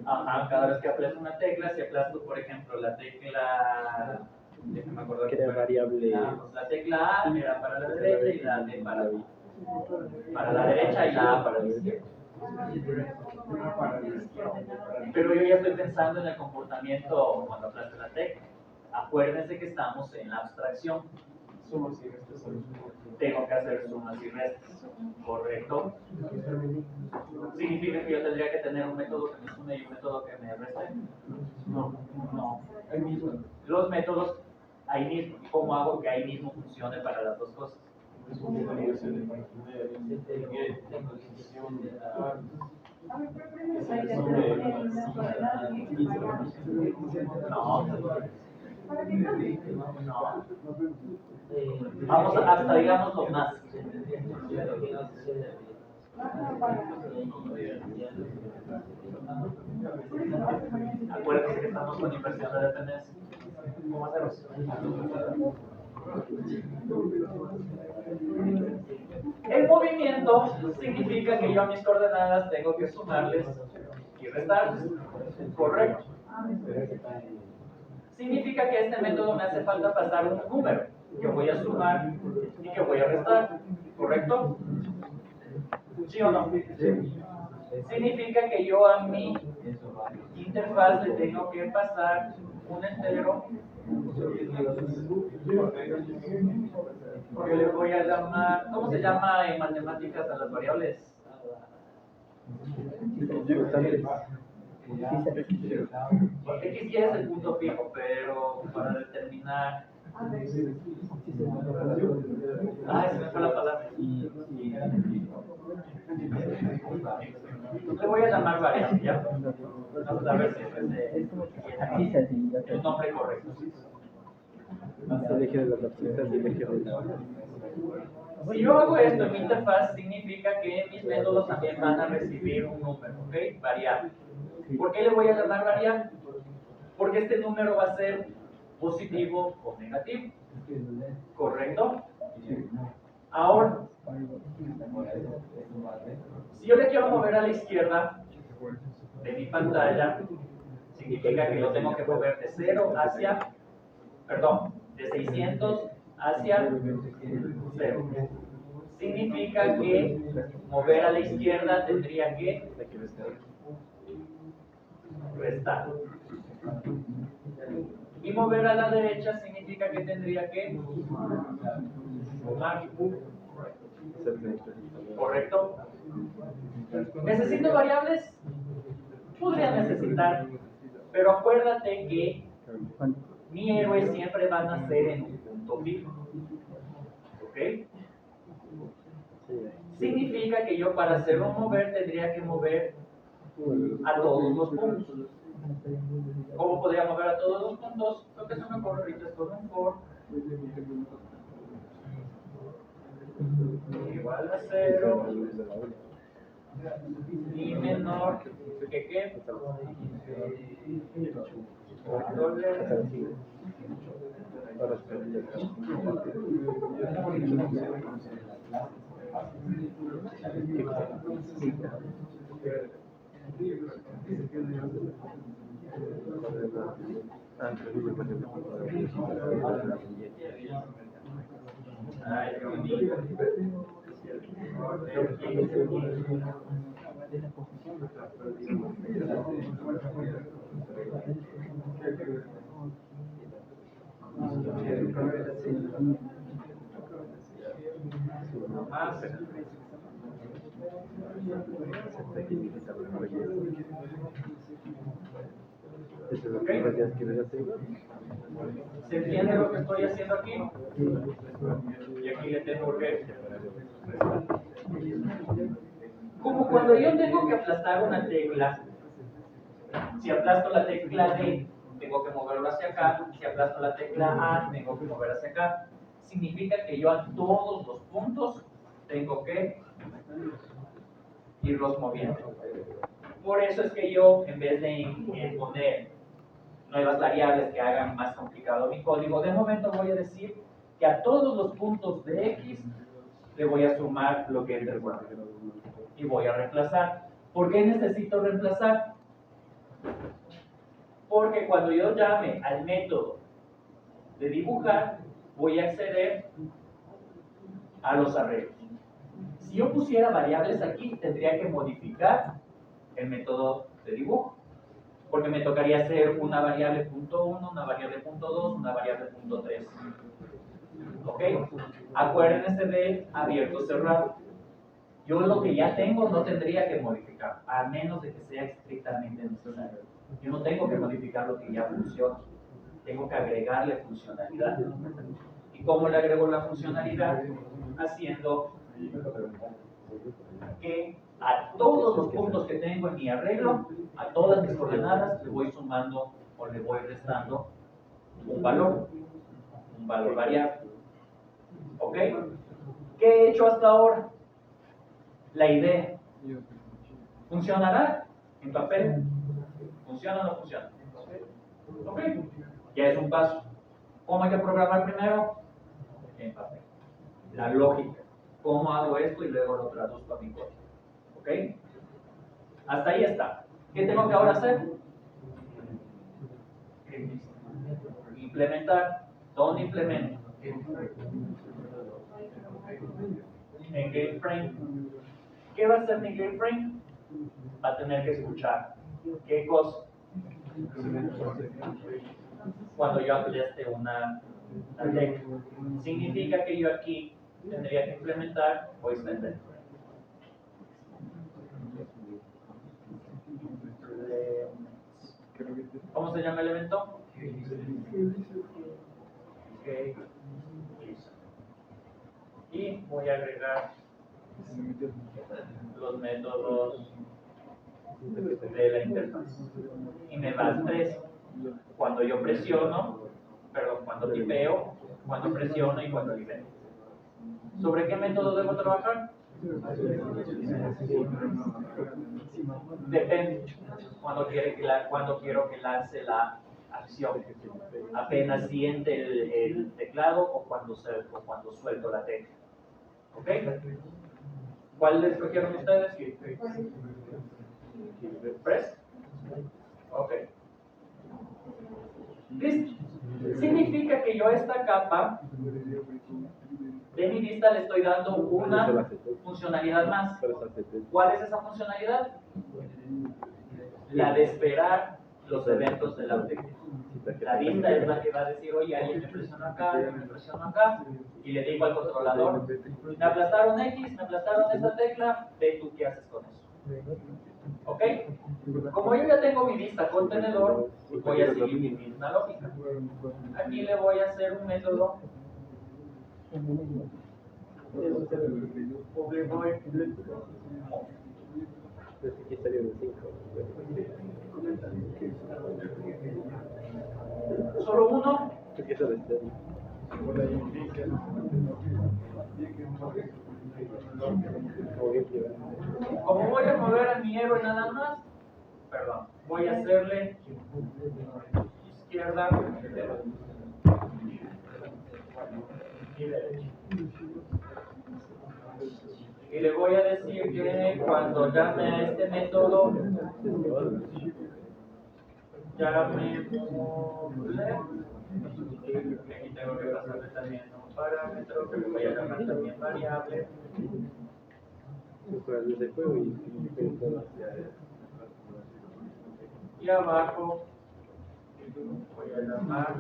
Ajá, cada vez que aplasto una tecla, si aplasto, por ejemplo, la tecla, déjame acordar Que era variable. La tecla A era para la derecha y la D para la derecha y la A para la izquierda. Pero yo ya estoy pensando en el comportamiento cuando aplasto la tecla. Acuérdense que estamos en la abstracción. Tengo que hacer sumas y restas. ¿Correcto? ¿Significa que yo tendría que tener un método que me sume y un método que me reste? No. Los métodos ahí mismo. ¿Cómo hago que ahí mismo funcione para las dos cosas? No. Vamos hasta, digamos, lo más. Acuérdense que estamos con inversión de dependencia. ¿Cómo hacemos? El movimiento significa que yo a mis coordenadas tengo que sumarles y restarles. Correcto. Significa que este método me hace falta pasar un número que voy a sumar y que voy a restar. ¿Correcto? ¿Sí o no? Significa que yo a mi interfaz le tengo que pasar un entero que le voy a llamar, ¿cómo se llama en matemáticas a las variables? X ya es el punto fijo, pero para determinar. Se me fue la palabra. Le voy a llamar variable, ¿ya? Vamos a ver si es el nombre correcto. Si yo hago esto en mi interfaz, significa que mis métodos también van a recibir un número, ¿ok? Variable. ¿Por qué le voy a llamar variable? Porque este número va a ser positivo o negativo. ¿Correcto? Ahora, si yo le quiero mover a la izquierda de mi pantalla, significa que lo tengo que mover de 0 hacia, de 600 hacia 0. Significa que mover a la izquierda tendría que restar. Y mover a la derecha significa que tendría que sumar. ¿Correcto? ¿Necesito variables? Podría necesitar, pero acuérdate que mi héroe siempre van a ser en un punto fijo. ¿Ok? Significa que yo para hacerlo mover tendría que mover a todos los puntos. ¿Cómo podría mover a todos los puntos? Lo que se me ocurre ahorita es con un for igual a 0 y menor que qué. Ay, qué bonito. Más. ¿Se entiende lo que estoy haciendo aquí? Y aquí le tengo que... Como cuando yo tengo que aplastar una tecla, si aplasto la tecla D, tengo que moverlo hacia acá, si aplasto la tecla A, tengo que mover hacia acá. Significa que yo a todos los puntos tengo que irlos moviendo. Por eso es que yo, en vez de poner nuevas variables que hagan más complicado mi código, de momento voy a decir que a todos los puntos de X le voy a sumar lo que es del cuadro. Y voy a reemplazar. ¿Por qué necesito reemplazar? Porque cuando yo llame al método de dibujar, voy a acceder a los arreglos. Si yo pusiera variables aquí, tendría que modificar el método de dibujo. Porque me tocaría hacer una variable punto 1, una variable punto 2, una variable punto 3. ¿Ok? Acuérdense de abierto cerrado. Yo lo que ya tengo no tendría que modificar, a menos de que sea estrictamente necesario. Yo no tengo que modificar lo que ya funciona. Tengo que agregarle funcionalidad. ¿Y cómo le agrego la funcionalidad? Haciendo que a todos los puntos que tengo en mi arreglo, a todas mis coordenadas, le voy sumando o le voy restando un valor variable. ¿Ok? ¿Qué he hecho hasta ahora? La idea. ¿Funcionará en papel? ¿Funciona o no funciona? ¿Ok? Ya es un paso. ¿Cómo hay que programar primero? En papel. La lógica. ¿Cómo hago esto? Y luego lo traduzco a mi código. ¿Ok? Hasta ahí está. ¿Qué tengo que ahora hacer? Implementar. ¿Dónde implemento? En GameFrame. ¿Qué va a hacer mi GameFrame? Va a tener que escuchar. ¿Qué cosa? Cuando yo aplaste una tecla. Significa que yo aquí tendría que implementar voice method. ¿Cómo se llama el evento? Okay. Y voy a agregar los métodos de la interfaz. Y me va 3. Cuando yo presiono, perdón, cuando tipeo, cuando presiono y cuando libero. ¿Sobre qué método debo trabajar? Depende. Cuando quiero que lance la acción. Apenas siente el teclado o cuando suelto la tecla. ¿Ok? ¿Cuál les escogieron ustedes? ¿Press? Ok. Listo. Significa que yo a esta capa de mi vista le estoy dando una funcionalidad más. ¿Cuál es esa funcionalidad? La de esperar los eventos del objetivo. La vista es la que va a decir, oye, alguien me presionó acá, y le digo al controlador, me aplastaron X, me aplastaron esta tecla, ve tú qué haces con eso. ¿Ok? Como yo ya tengo mi vista contenedor, voy a seguir mi misma lógica. Aquí le voy a hacer un método. Le voy Aquí estaría un 5. solo uno. Aquí es el externo. Como voy a mover a mi héroe nada más, perdón, voy a hacerle izquierda y derecha. Y le voy a decir que cuando llame a este método, llame aquí tengo que pasarle también un parámetro que le voy a llamar también variable. Y abajo voy a llamar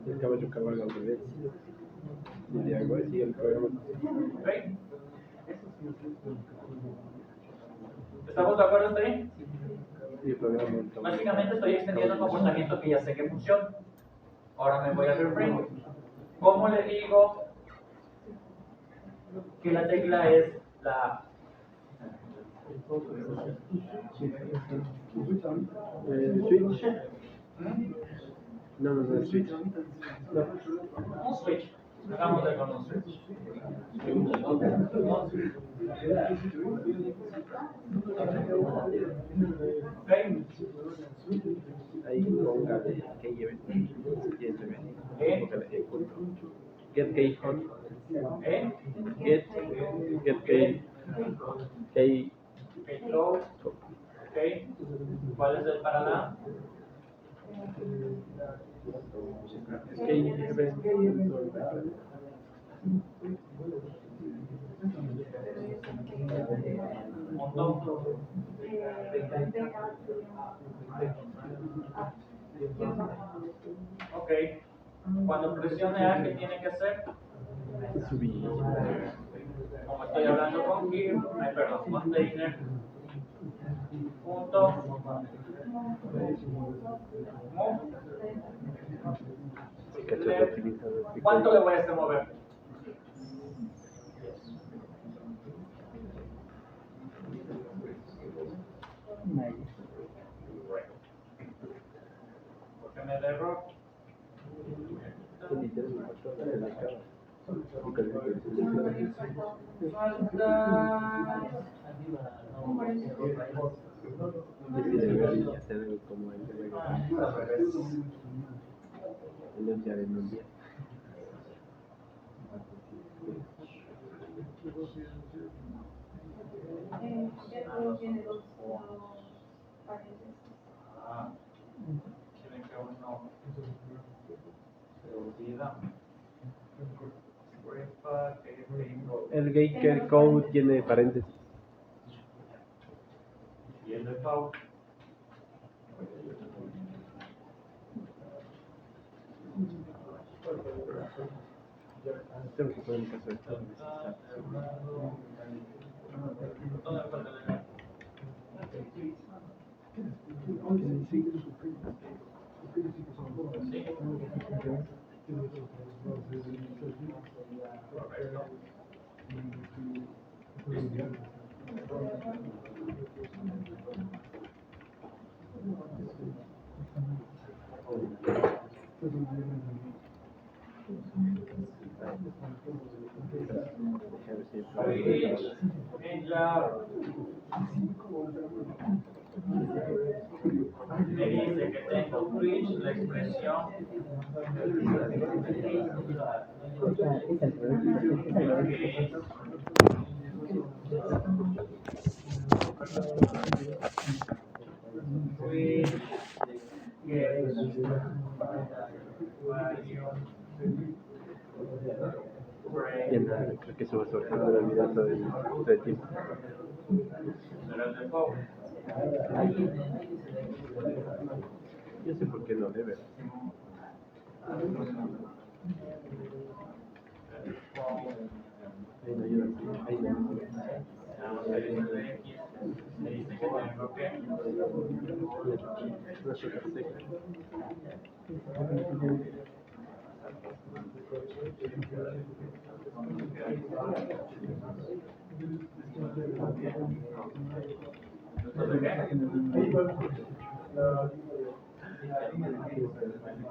El caballo cabalga al revés. Y le hago así el programa. ¿Ok? ¿Estamos de acuerdo hasta ahí? Y el programa. Básicamente estoy extendiendo un comportamiento que ya sé que funciona. Ahora me voy a reframe. ¿Cómo le digo que la tecla es la A? Switch. No, es switch. Un switch. Hagámosle con un switch. ¿Ok? Ahí póngale key event. Get key hot. Get key Close. ¿Ok? ¿Cuál es el para la? key event. Punto. Ok. Cuando presione A, ¿qué tiene que hacer? Subir. Como estoy hablando con Gir, perdón, container. Punto. Move. ¿Cuánto le voy a hacer mover? Porque me da error. Tiene dos paréntesis. Quieren que uno se olvida. El Gaker Code tiene paréntesis. Y el default. Tengo que poner un caso de esto. Me dice que tengo bridge, la expresión. Y nada, creo que eso va a sortear la vida todo el tiempo. Yo sé por qué no debe. Ahí no ayuda, ahí no. Una sola seca.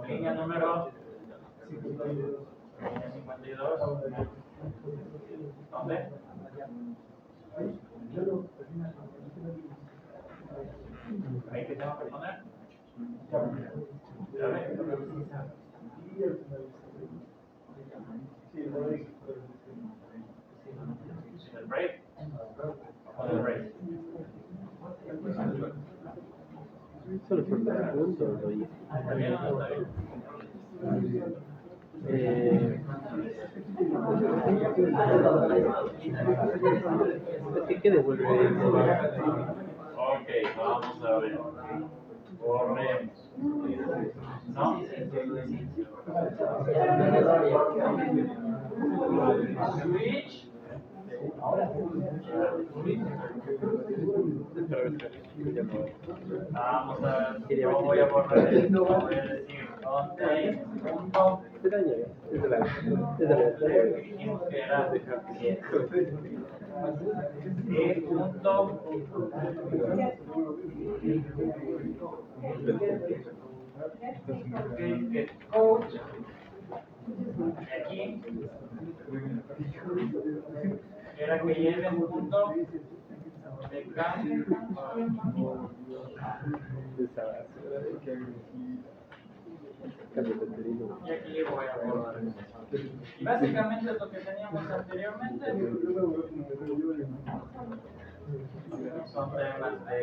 Línea número 52. ¿Dónde? ¿Ahí que tengo que poner? ¿Ya ves? ¿El break? ¿O el break? Solo son 2 puntos, oye. ¿Está bien o no está bien? Es que ¿qué devuelve eso? Ok, vamos a ver. Corremos. ¿No? Switch. Vamos a ver. Yo voy a borrar esto. Voy a decir dónde punto. Es de la Dijimos que era E punto. Que coach. Aquí era que lleve un punto de cambio. Y aquí voy a borrar. Y básicamente es lo que teníamos anteriormente. Son temas de.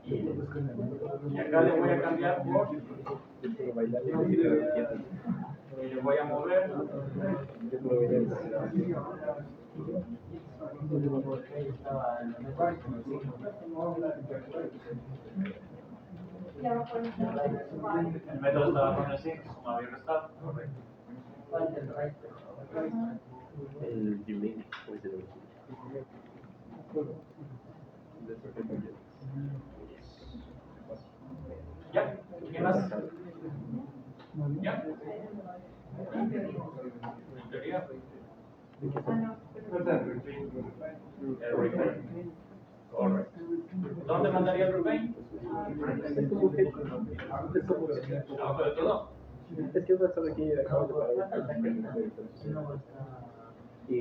Y acá le voy a cambiar por. Y le voy a mover. El método estaba con el 5, como había restado. Correcto. El remake, pues el ¿Ya? ¿Qué más? ¿Ya? En teoría. El repaint. Correcto. ¿Dónde mandaría el repaint? Abajo de todo. Es que una sola que acabo de parar. Y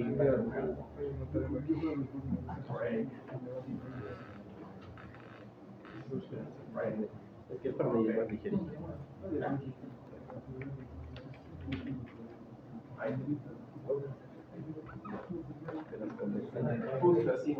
es que es para mí más ligerito. Justo así.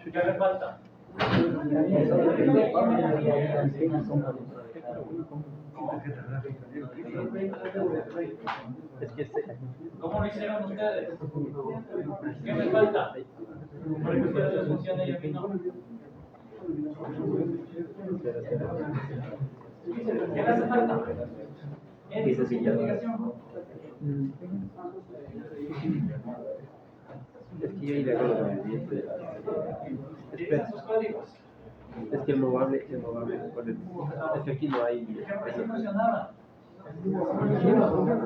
¿Qué le falta? Es que ¿Cómo lo hicieron ustedes? ¿Qué me falta? Para que ustedes les funcione y a mí no. ¿Qué le hace falta? ¿Qué dice su investigación? es que yo iré con los movimientos. Dicen sus códigos. Es que el movable, es que aquí no hay. ¿Qué así funcionaba?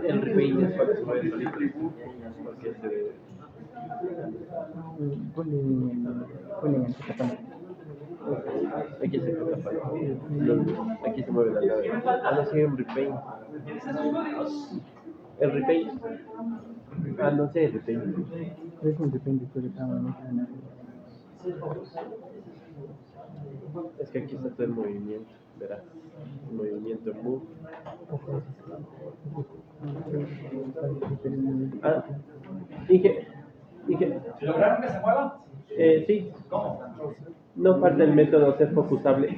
El repaint es para que vaya solito. Porque aquí se toca para. Aquí se mueve la nave. No sé, el repaint. ¿Qué dicen sus códigos? El repaint. No sé, el repaint. Es un depende de cada Es que aquí está todo el movimiento. verás, movimiento move. Ah, Inge, ¿Se lograron que se muevan? sí, ¿Cómo? no falta el método ser focusable.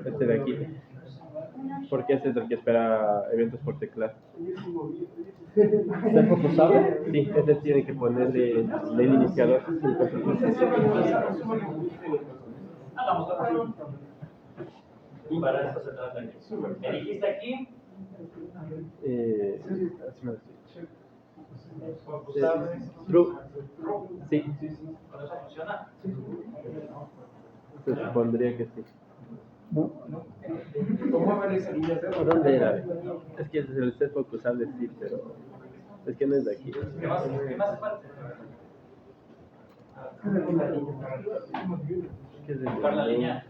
Este de aquí. Porque ese es el que espera eventos por teclado. ¿Ser focusable? Sí, ese tiene que ponerle el iniciador. Hagamos la prueba. Y para eso se trata aquí. ¿Me dijiste aquí? Así me lo switch. Focusable. True. Sí, ¿Con eso funciona? se supondría que sí. No. ¿Cómo ver esa línea? ¿Dónde era? Es que el set focusable sí, pero es que no es de aquí. ¿Qué más hace falta? ¿Qué es de Buscar la línea.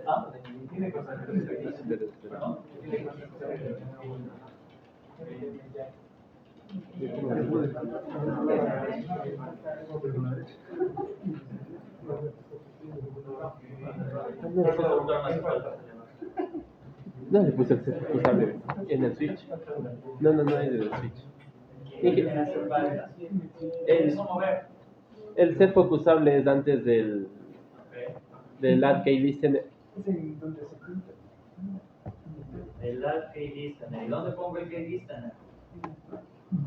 ¿Ah? Espera. ¿Perdón? ¿Qué botón hace falta? No le puse el set focusable en el switch. No, es en el switch. ¿Qué hace falta? Eso mover. El set focusable es antes del add key listener. El add key listener. ¿Y dónde pongo el key listener?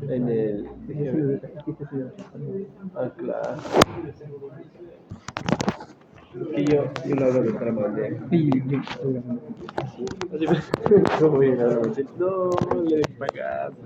En el. Ah, claro. Sí, yo lo hago de otra manera. No, le pagas.